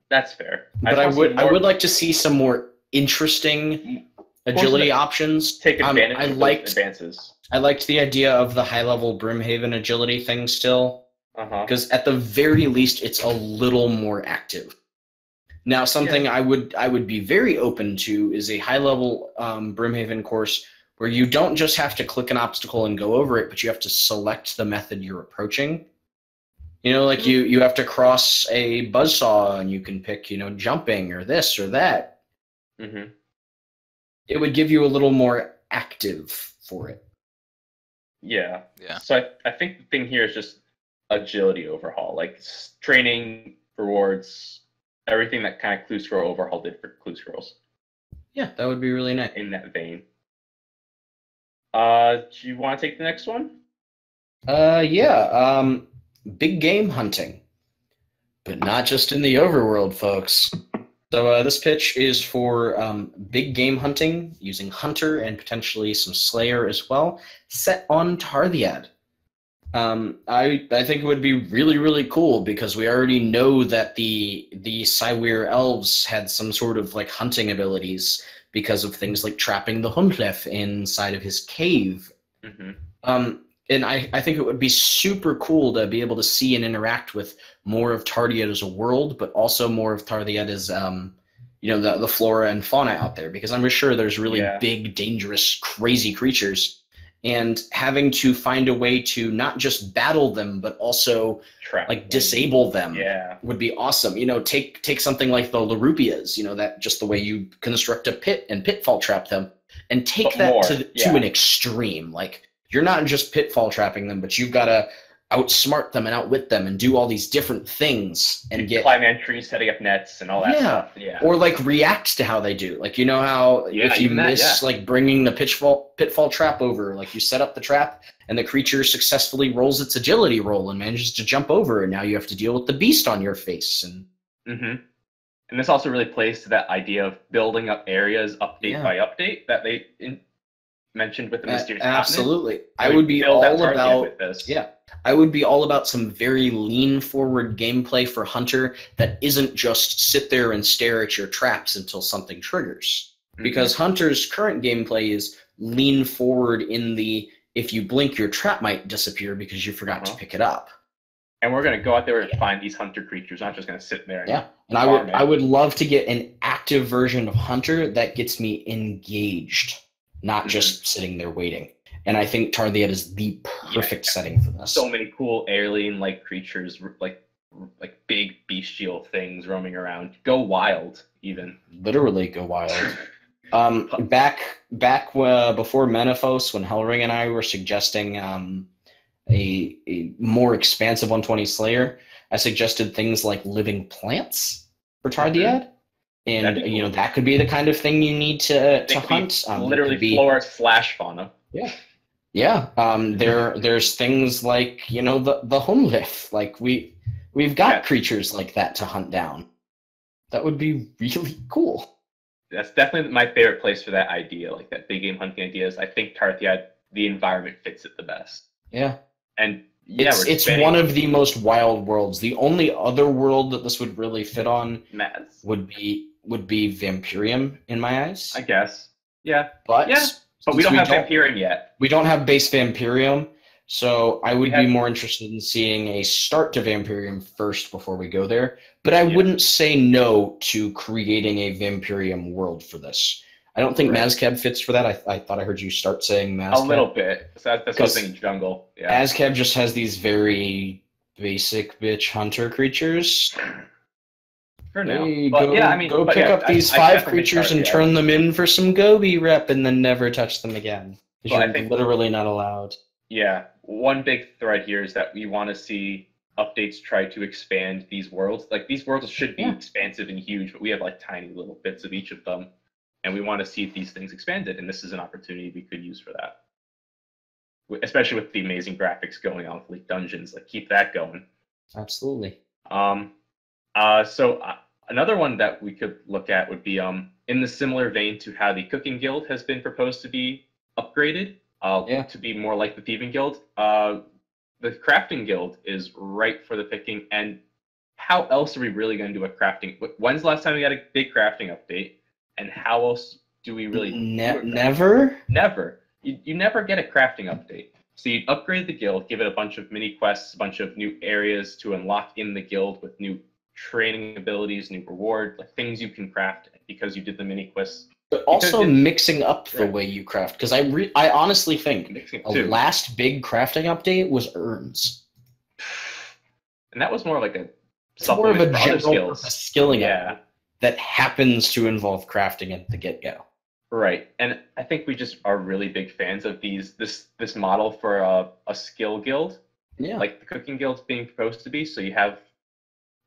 that's fair. But I would like to see some more interesting agility options. take advantage I of those liked advances. I liked the idea of the high level Brimhaven agility thing still. Because at the very least, it's a little more active. Now, something I would be very open to is a high level Brimhaven course where you don't just have to click an obstacle and go over it, but you have to select the method you're approaching. You know, like you have to cross a buzzsaw and you can pick, jumping or this or that. Mm-hmm. It would give you a little more active for it. Yeah. Yeah. So I think the thing here is just agility overhaul, like training rewards, everything that kind of Clue Scroll overhaul did for Clue Scrolls. Yeah, that would be really nice. In that vein. Do you want to take the next one? Yeah. Big game hunting, but not just in the overworld, folks. So this pitch is for big game hunting using Hunter and potentially some Slayer as well, set on Tarthiad. I think it would be really, really cool because we already know that the Cywir elves had some sort of like hunting abilities because of things like trapping the Hundlef inside of his cave. Mm-hmm. And I think it would be super cool to be able to see and interact with more of Tarthiad as a world, but also more of Tarthiad as the flora and fauna out there, because I'm sure there's really big, dangerous, crazy creatures. And having to find a way to not just battle them, but also disable them would be awesome. Take something like the Larupias, that just the way you construct a pit and pitfall trap them, and take to an extreme. Like, you're not just pitfall trapping them, but you've got to outsmart them and outwit them and do all these different things and climb entries, setting up nets and all that stuff. Yeah. Or like react to how they do. Like, you know how if you miss like bringing the pitfall trap over, like you set up the trap and the creature successfully rolls its agility roll and manages to jump over, and now you have to deal with the beast on your face. And and this also really plays to that idea of building up areas update by update that they mentioned with the mysterious absolutely. Continent. I would be all about with this. I would be all about some very lean forward gameplay for Hunter that isn't just sit there and stare at your traps until something triggers. Because Hunter's current gameplay is lean forward in the if you blink your trap might disappear because you forgot to pick it up. And we're going to go out there and find these hunter creatures, not just going to sit there. And I would love to get an active version of Hunter that gets me engaged, not just sitting there waiting. And I think Tarthiad is the perfect setting for this. So many cool alien-like creatures, like big bestial things roaming around. Go wild, even. Literally go wild. Back before Menifos, when Hellring and I were suggesting a more expansive 120 Slayer, I suggested things like living plants for Tarthiad. And cool. That could be the kind of thing you need to hunt. Literally flora / fauna. Yeah. Yeah, there's things like, you know, the home lift. Like we've got creatures like that to hunt down. That would be really cool. That's definitely my favorite place for that idea, like that big game hunting ideas. I think Tarthia, the environment fits it the best. Yeah. And yeah, it's one of the most wild worlds. The only other world that this would really fit on would be Vampirium in my eyes. I guess. Yeah. But we don't have Vampirium yet. We don't have base Vampirium, so I would be more interested in seeing a start to Vampirium first before we go there. But I wouldn't say no to creating a Vampirium world for this. I don't think Mazcab fits for that. I thought I heard you start saying Mazcab. A little bit. So that's what I was thinking, jungle. Yeah. Mazcab just has these very basic bitch hunter creatures. For now. Hey, go pick up these 5 creatures and turn them in for some Gobi rep and then never touch them again. Because you're literally not allowed. Yeah. One big thread here is that we want to see updates try to expand these worlds. Like, these worlds should be expansive and huge, but we have like tiny little bits of each of them. And we want to see these things expanded, and this is an opportunity we could use for that. Especially with the amazing graphics going on with League Dungeons. Like, keep that going. Absolutely. So another one that we could look at would be in the similar vein to how the Cooking Guild has been proposed to be upgraded to be more like the Thieving Guild. The Crafting Guild is ripe for the picking, and how else are we really going to do a crafting? When's the last time we got a big crafting update? And how else do we really never? Never. You never get a crafting update. So you upgrade the guild, give it a bunch of mini quests, a bunch of new areas to unlock in the guild with new training abilities, new reward, like things you can craft because you did the mini quests. But also mixing up the way you craft, because I honestly think the last big crafting update was urns. And that was more like a supplement more of a general skilling update that happens to involve crafting at the get-go. Right, and I think we just are really big fans of this model for a skill guild. Yeah. Like the Cooking Guild's being proposed to be, so you have,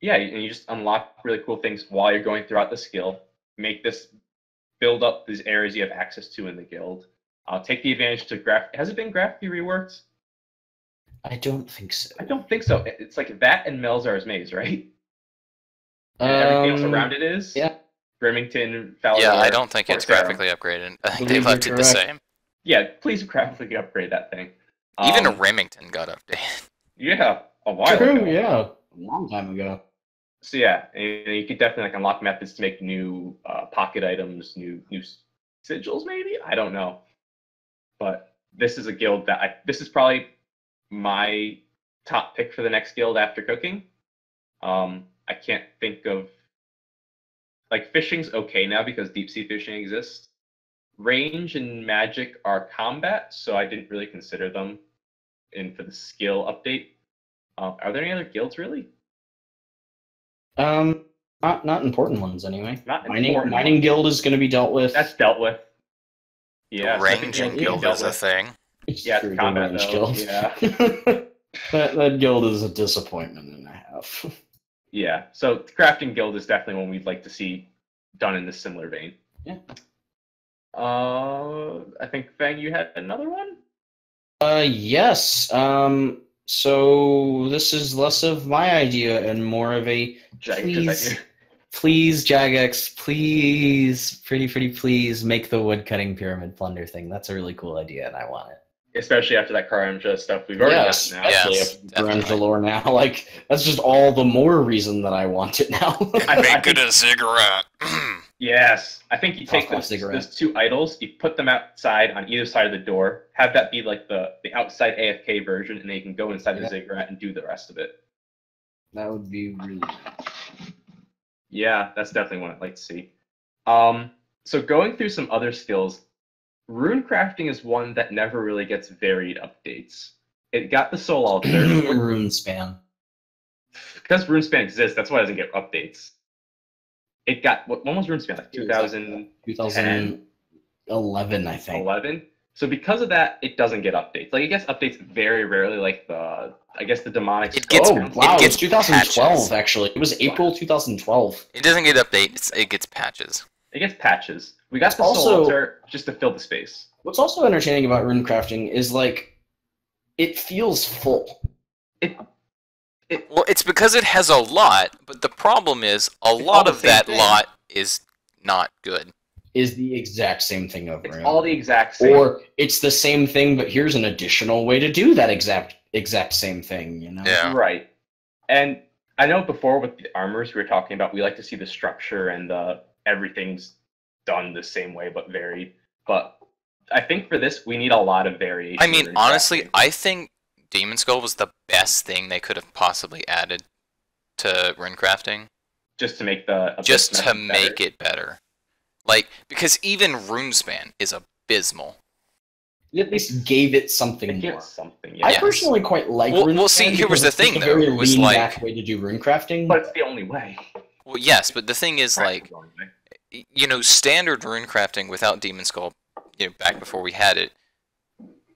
and you just unlock really cool things while you're going throughout the skill. Build up these areas you have access to in the guild. Take the advantage to has it been graphically reworked? I don't think so. I don't think so. It's like that and Melzar's Maze, right? And everything else around it is? Yeah. Brimington, Fowler. Yeah, I don't think it's graphically upgraded. I think they left it the same. Yeah, please graphically upgrade that thing. Even a Remington got updated. Yeah, a while ago. Yeah, a long time ago. So yeah, and you could definitely unlock methods to make new pocket items, new sigils maybe? I don't know. But this is a guild that this is probably my top pick for the next guild after cooking. I can't think of, like, fishing's okay now because deep sea fishing exists. Range and magic are combat, so I didn't really consider them for the skill update. Are there any other guilds really? Not important ones anyway. Mining guild is going to be dealt with. That's dealt with. Yeah, range and guild is a thing. Yeah, it's combat though. Guild. Yeah. that guild is a disappointment and a half. Yeah, so the Crafting Guild is definitely one we'd like to see done in this similar vein. Yeah. I think, Fang, you had another one? Yes. So this is less of my idea and more of a please, Jagex, please, pretty please make the woodcutting pyramid plunder thing. That's a really cool idea and I want it. Especially after that Karamja stuff we've already got now. Yes, Karamja lore now. Like, that's just all the more reason that I want it now. I make it a cigarette. Yes. I think you take those 2 idols, you put them outside on either side of the door, have that be like the outside AFK version, and then you can go inside the ziggurat and do the rest of it. That would be really nice. Yeah, that's definitely one I'd like to see. So going through some other skills, rune crafting is one that never really gets varied updates. It got the soul altar. Rune span. Because rune span exists, that's why it doesn't get updates. It got, when was rune span? Like 2011, I think. 11? So because of that, it doesn't get updates. Like, it gets updates very rarely, like the demonic. It gets, it gets 2012, patches. Actually. It was April 2012. It doesn't get updates, it gets patches. It gets patches. We got the soul altar just to fill the space. What's also entertaining about runecrafting is like it feels full. Well, it's because it has a lot, but the problem is a lot of that lot is not good. Is the exact same thing over It's and all over. the exact same. Or it's the same thing, but here's an additional way to do that exact same thing, you know? Yeah. Right. And I know before with the armors we were talking about, we like to see the structure and everything's done the same way but varied. But I think for this we need a lot of variation. I mean, honestly, I think Demon Skull was the best thing they could have possibly added to runecrafting. Just to make the make it better. Like, because even Runespan is abysmal. You at least gave it something more. Yeah. I personally quite like Runespan. Well, see, here was the thing, though. It was like a very lean back way to do runecrafting. But it's the only way. Well, yes, but the thing is, like, you know, standard runecrafting without Demon Skull, you know, back before we had it,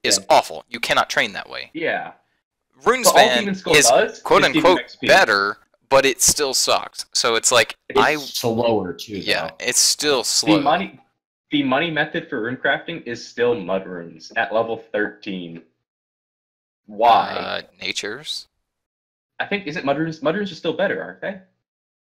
is awful. You cannot train that way. Yeah. Runespan is quote-unquote better, but it still sucks. So it's like, it's slower, too, yeah, though. it's still slow. The money method for runecrafting is still mud runes at level 13. Why? Natures? I think, is it mud runes? Mud runes are still better, aren't they?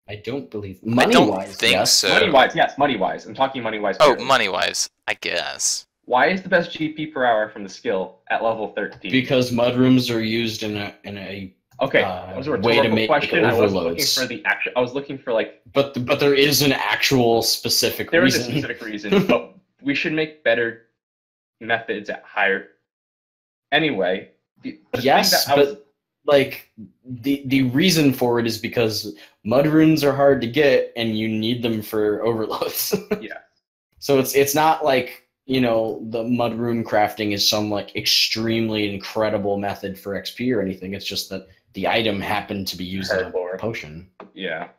I don't believe. I don't think so. Money-wise, yes, money-wise. I'm talking money-wise. Oh, money-wise, I guess. Why is the best GP per hour from the skill at level 13? Because mud rooms are used in a okay, that was a way to make question. overloads. I was looking for like. But there is an actual specific reason. There is a specific reason, but we should make better methods at higher. Anyway, yes, but like the reason for it is because mud runes are hard to get, and you need them for overloads. Yeah. So it's not like, you know, the mud rune crafting is some like extremely incredible method for XP or anything. It's just that the item happened to be used in a potion. Yeah.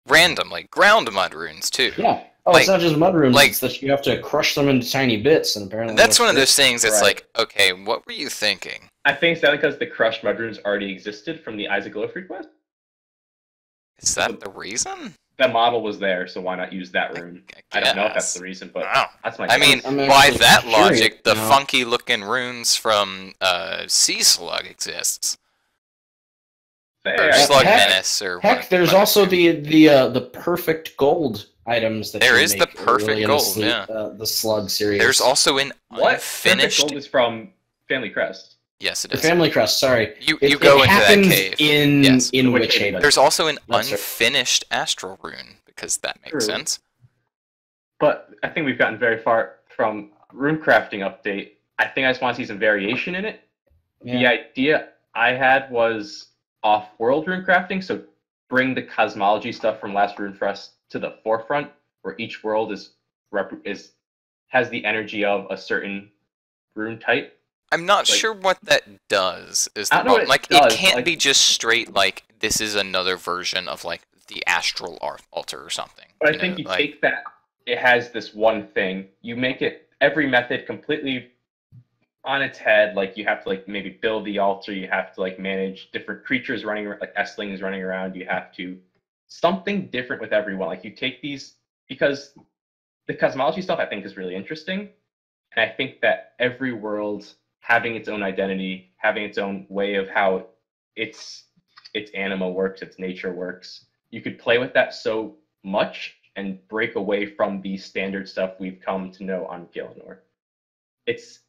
Random, like ground mud runes too. Yeah. Oh, it's not just mud runes. It's that you have to crush them into tiny bits, and apparently that's one of those things. It's like, okay, what were you thinking? I think it's because the crushed mud runes already existed from the Isaac Loaf quest. Is that the reason? That model was there, so why not use that rune? I don't know if that's the reason, but that's my guess. I mean, by that logic, the funky-looking runes from Sea Slug exists. Or Slug Menace, or heck, there's also the perfect gold items that there is the perfect gold. Yeah, the Slug series. There's also an unfinished. Perfect gold is from Family Crest. Yes, it is. The Family Crest, sorry. You go into that cave. In Witch Haven. There's also an unfinished Astral Rune, because that makes sense. But I think we've gotten very far from rune crafting update. I think I just want to see some variation in it. Yeah. The idea I had was off-world rune crafting, so bring the cosmology stuff from last Runefest to the forefront, where each world has the energy of a certain rune type. I'm not sure what that does. Is the problem. Like, it can't be just straight, like, this is another version of, like, the Astral Altar or something. But I think you take that, it has this one thing, you make it, every method completely on its head, like, you have to, like, maybe build the altar, you have to, like, manage different creatures running, like, Estlings running around, you have to, something different with everyone. Like, you take these, because the cosmology stuff, I think, is really interesting, and I think that every world having its own identity, having its own way of how its anima works, its nature works. You could play with that so much and break away from the standard stuff we've come to know on Gielinor. It's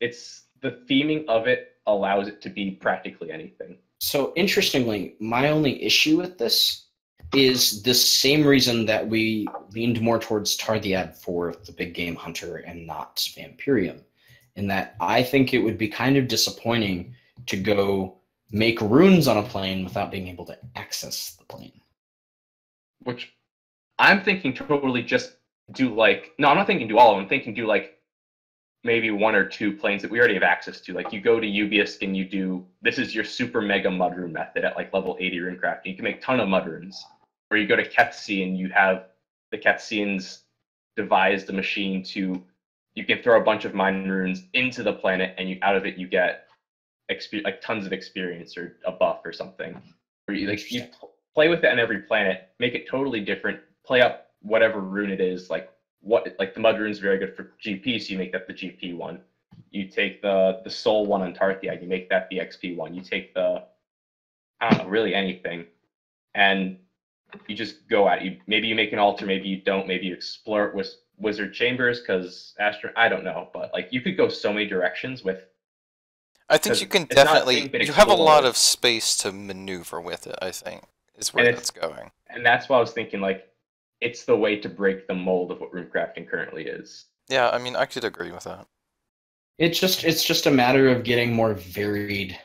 the theming of it allows it to be practically anything. So interestingly, my only issue with this is the same reason that we leaned more towards Tardiad for the big game hunter and not Vampirium. In that I think it would be kind of disappointing to go make runes on a plane without being able to access the plane. Which I'm thinking totally just do like, no, I'm not thinking do all of them. I'm thinking do like maybe one or two planes that we already have access to. Like you go to Ubiisk and you do, this is your super mega mud rune method at like level 80 rune crafting. You can make a ton of mud runes. Or you go to Kethsi and you have the Kethians devised a machine to, you can throw a bunch of mine runes into the planet and out of it you get like tons of experience or a buff or something. Or you play with it on every planet, make it totally different, play up whatever rune it is, like the mud rune is very good for GP, so you make that the GP one. You take the soul one on Tarthia, you make that the XP one. You take the, I don't know, really anything, and you just go at it. Maybe you make an altar, maybe you don't, maybe you explore it with wizard chambers, because I don't know, but like you could go so many directions with. I think you can it's not definitely, being you have a lot explored. of space to maneuver with it, I think, is where that's going. And that's why I was thinking, like, it's the way to break the mold of what runecrafting currently is. Yeah, I mean, I could agree with that. It's just a matter of getting more varied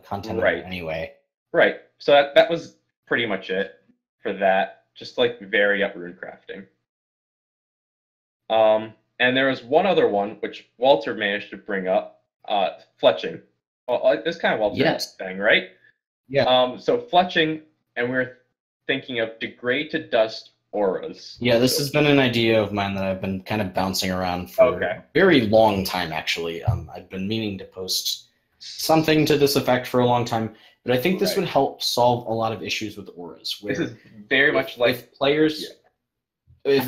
content Right. anyway. Right. So that was pretty much it for that. Just like vary up runecrafting. And there was one other one which Walter managed to bring up, fletching. Well, this kind of Walter's thing, right? Yeah. So fletching, and we're thinking of degrade to dust auras. Yeah, this has been an idea of mine that I've been kind of bouncing around for a very long time, actually. I've been meaning to post something to this effect for a long time, but I think this would help solve a lot of issues with auras. Where this is very much like if players,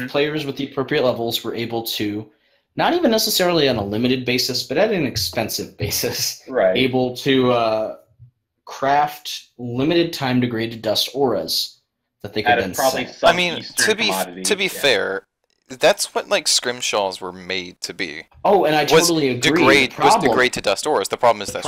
players with the appropriate levels were able to, not even necessarily on a limited basis, but at an expensive basis, able to craft limited time degraded dust auras that they could then sell. I mean, to be fair, that's what like scrimshaws were made to be. Oh, and I totally agree. Was degrade to dust auras. The problem is that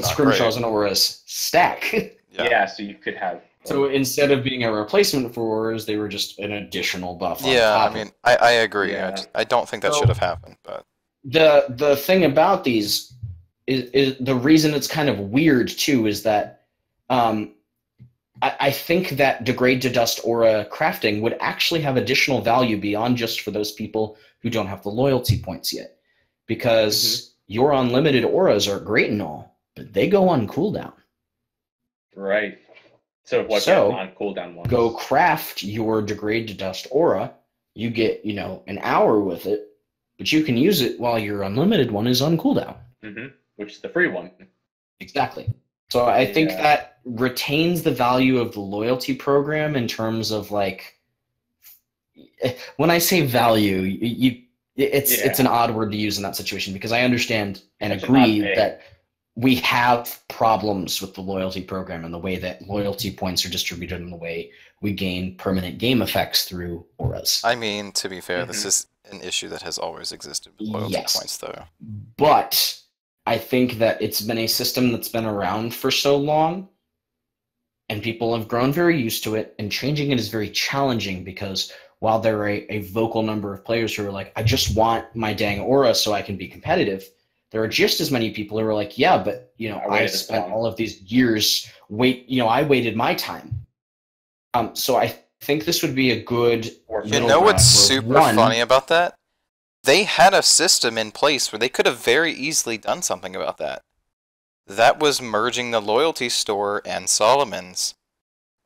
scrimshaws and auras stack. Yeah, so you could have. So instead of being a replacement for auras, they were just an additional buff. Yeah, I mean, I agree. Yeah. I don't think that should have happened, but the thing about these is the reason it's kind of weird too is that I think that degrade to dust aura crafting would actually have additional value beyond just for those people who don't have the loyalty points yet, because your unlimited auras are great and all, but they go on cooldown. Right. So what's on cooldown ones? Go craft your degrade to dust aura. You get, an hour with it, but you can use it while your unlimited one is on cooldown. Which is the free one. Exactly. So I think that retains the value of the loyalty program in terms of like, when I say value, it's an odd word to use in that situation, because I understand and agree that we have problems with the loyalty program and the way that loyalty points are distributed and the way we gain permanent game effects through auras. I mean, to be fair, this is an issue that has always existed with loyalty points, though. But I think that it's been a system that's been around for so long, and people have grown very used to it, and changing it is very challenging, because while there are a vocal number of players who are like, I just want my dang aura so I can be competitive, there are just as many people who are like, yeah, but I spent all of these years I waited my time. So I think this would be a good. You know what's super funny about that? They had a system in place where they could have very easily done something about that. That was merging the loyalty store and Solomon's,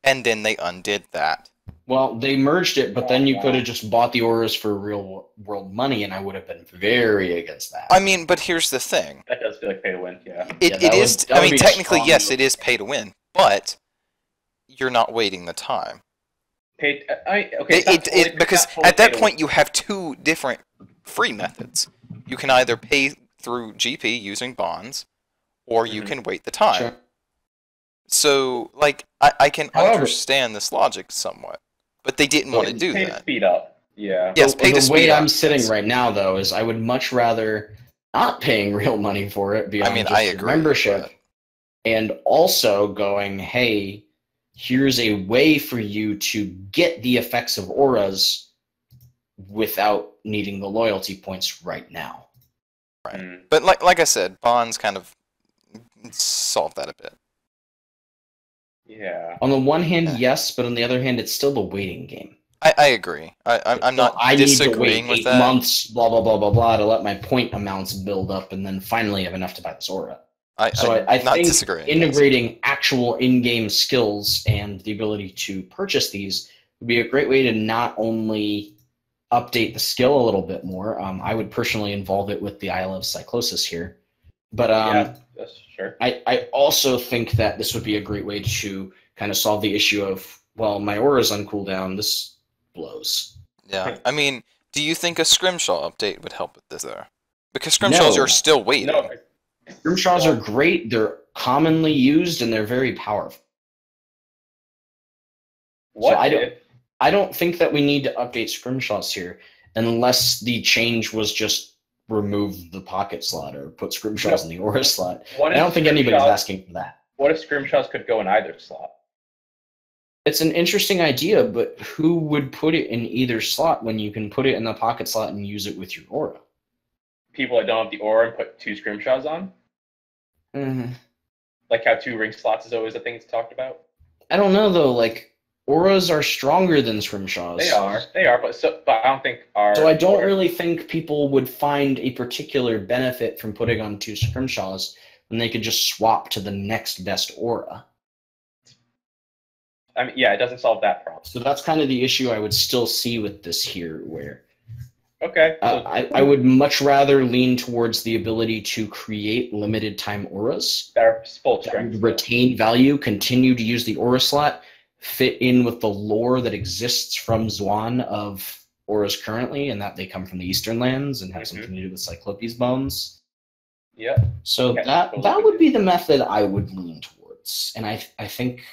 and then they undid that. Well, they merged it, but then you could have just bought the auras for real world money, and I would have been very against that. I mean, but here's the thing. That does feel like pay to win, yeah. It is. I mean, technically, yes, it is pay to win, but you're not waiting the time. Because at that point, you have two different free methods. You can either pay through GP using bonds, or you can wait the time. Sure. So, like, I can understand this logic somewhat. But they didn't want to do pay that. To speed up. Yeah. Yes, pay to speed up. The way I'm sitting right now, though, is I would much rather not paying real money for it beyond just membership. And also going, hey, here's a way for you to get the effects of auras without needing the loyalty points right now. Right. But like I said, bonds kind of solve that a bit. Yeah. On the one hand, yes, but on the other hand, it's still the waiting game. I agree. I'm not disagreeing with that. I need to wait 8 months, blah, blah, blah, blah, blah, to let my point amounts build up and then finally have enough to buy this aura. I think integrating actual in-game skills and the ability to purchase these would be a great way to not only update the skill a little bit more. I would personally involve it with the Isle of Cyclosis here. But that's sure. I also think that this would be a great way to kind of solve the issue of, well, my aura's on cooldown, this blows. Yeah, I mean, do you think a Scrimshaw update would help with this there? Because Scrimshaws No. are still waiting. No. Scrimshaws are great. They're commonly used and they're very powerful. What So I don't think that we need to update Scrimshaws here unless the change was just remove the pocket slot or put Scrimshaws in the Aura slot. I don't think anybody's asking for that. What if Scrimshaws could go in either slot? It's an interesting idea, but who would put it in either slot when you can put it in the pocket slot and use it with your Aura? People that don't have the Aura and put 2 Scrimshaws on? Mm-hmm. Like how 2 ring slots is always a thing to talk about? I don't know, though. Like, Auras are stronger than Scrimshaws. They are, but I don't think our... So I don't really think people would find a particular benefit from putting on 2 Scrimshaws when they could just swap to the next best Aura. I mean, yeah, it doesn't solve that problem. So that's kind of the issue I would still see with this here, where Okay. I would much rather lean towards the ability to create limited time auras that are full that strength. would retain value, continue to use the aura slot, fit in with the lore that exists from Zwan of auras currently, and that they come from the Eastern Lands and have something to do with Cyclopes bones. Yeah. So Yeah, that would be the method I would lean towards, and I think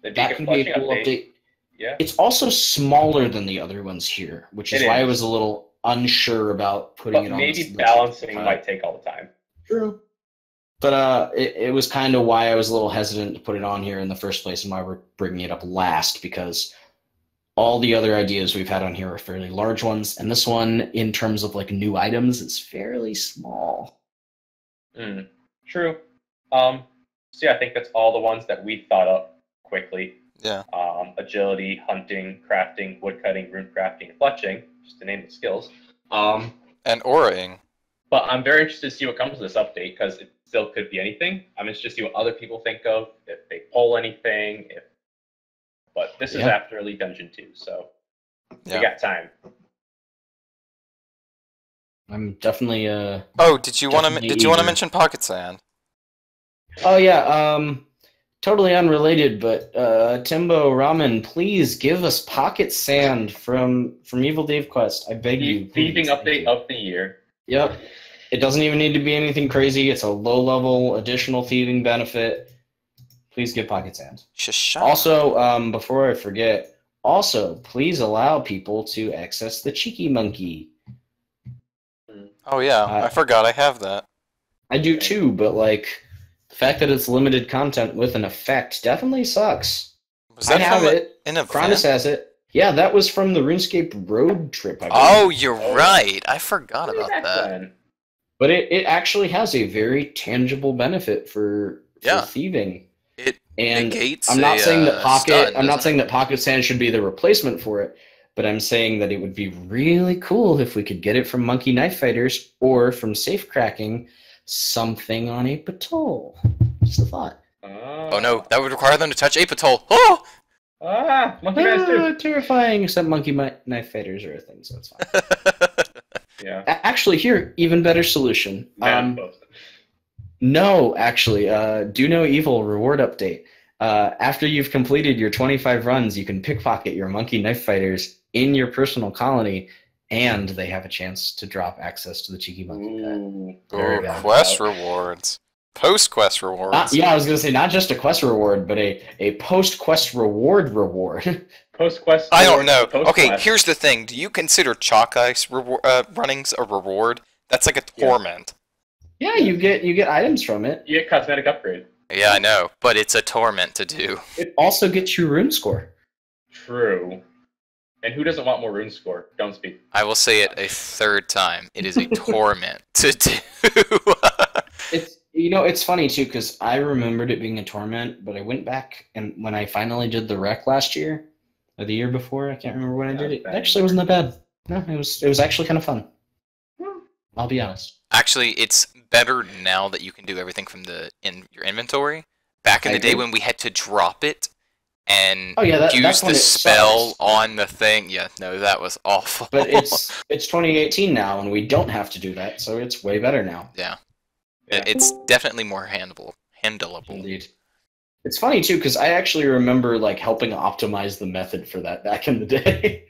that can be a cool update. Yeah. It's also smaller than the other ones here, which is why I was a little unsure about putting it on. Maybe balancing might take all the time. True. But it was kind of why I was a little hesitant to put it on here in the first place, and why we're bringing it up last, because all the other ideas we've had on here are fairly large ones, and this one, in terms of like new items, is fairly small. True. So yeah, I think that's all the ones that we thought up quickly. Yeah. Agility, hunting, crafting, woodcutting, rune crafting, and fletching, just to name the skills. And auraing. But I'm very interested to see what comes of this update, because it still could be anything. I'm interested to see what other people think of, if they pull anything. But this is after Elite Dungeon 2, so we got time. I'm definitely did you want to mention Pocket Sand? Oh yeah, totally unrelated, but Timbo Ramen, please give us Pocket Sand from Evil Dave Quest. I beg you. Thieving update of the year. Yep. It doesn't even need to be anything crazy. It's a low-level additional thieving benefit. Please give Pocket Sand. Also, before I forget, please allow people to access the Cheeky Monkey. Oh yeah, I forgot I have that. I do too, but like the fact that it's limited content with an effect definitely sucks. Was that from it. Crondis has it. Yeah, that was from the RuneScape road trip. You're right. I forgot about that. But it actually has a very tangible benefit for thieving. It negates. I'm not saying that Pocket Sand should be the replacement for it, but I'm saying that it would be really cool if we could get it from Monkey Knife Fighters or from Safe Cracking something on Apatoll. Just a thought. Oh no, that would require them to touch Apatoll. Oh! Monkey Knives too. Terrifying, except Monkey Knife Fighters are a thing, so it's fine. Yeah. Actually, here, even better solution. No, actually, Do No Evil reward update. After you've completed your 25 runs, you can pickpocket your Monkey Knife Fighters in your personal colony, and they have a chance to drop access to the Cheeky Monkey pet. Quest rewards. Post-quest rewards. I was going to say, not just a quest reward, but a post-quest reward. Post-quest I don't know. Okay, here's the thing. Do you consider Chalk Ice runnings a reward? That's like a torment. Yeah, you get items from it. You get cosmetic upgrade. Yeah, I know, but it's a torment to do. It also gets you rune score. True. And who doesn't want more rune score? Don't speak. I will say it a third time. It is a torment to do. It's funny too, because I remembered it being a torment, but I went back and when I finally did the rec last year, or the year before, I can't remember when I did it. It actually wasn't that bad. No, it was actually kind of fun. I'll be honest. Actually, it's better now that you can do everything from in your inventory. Back in the day when we had to drop it and use the spell on the thing. Yeah, no, that was awful. But it's 2018 now, and we don't have to do that, so it's way better now. Yeah. It's definitely more handleable. Indeed. It's funny too, because I actually remember like helping optimize the method for that back in the day.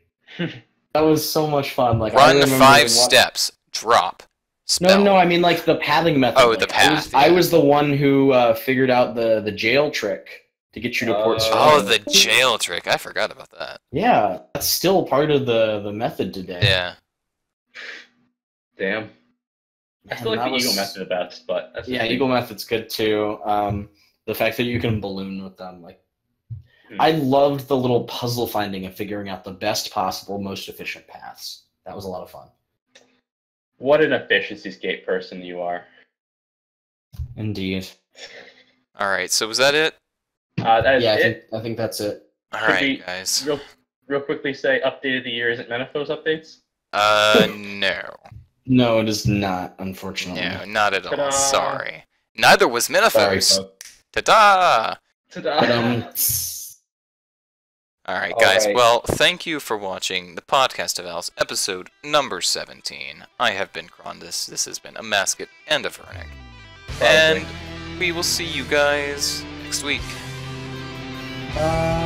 That was so much fun. Like, run 5 steps, drop, spell. No, I mean like the pathing method. Oh, like, the path. I was the one who figured out the jail trick to get you to Port Oh, Sterling. the jail trick. I forgot about that. Yeah, that's still part of the method today. Yeah. Damn. I still like the Eagle method the best, but that's yeah, Eagle method's good too. The fact that you can balloon with them, like, I loved the little puzzle finding and figuring out the best possible, most efficient paths. That was a lot of fun. What an efficiency skate person you are. Indeed. All right. So was that it? That is it. I think that's it. All right, guys. Real quickly say update of the year isn't Menethos updates? No. No, it is not, unfortunately. No, not at all. Ta-da. Sorry. Neither was Menethos. Sorry, Ta-da! Ta-da! Alright, All guys. right. Well, thank you for watching the Podcast of Owls, episode number 17. I have been Crondis. This has been Amascut and Avernic. And we will see you guys next week. Bye.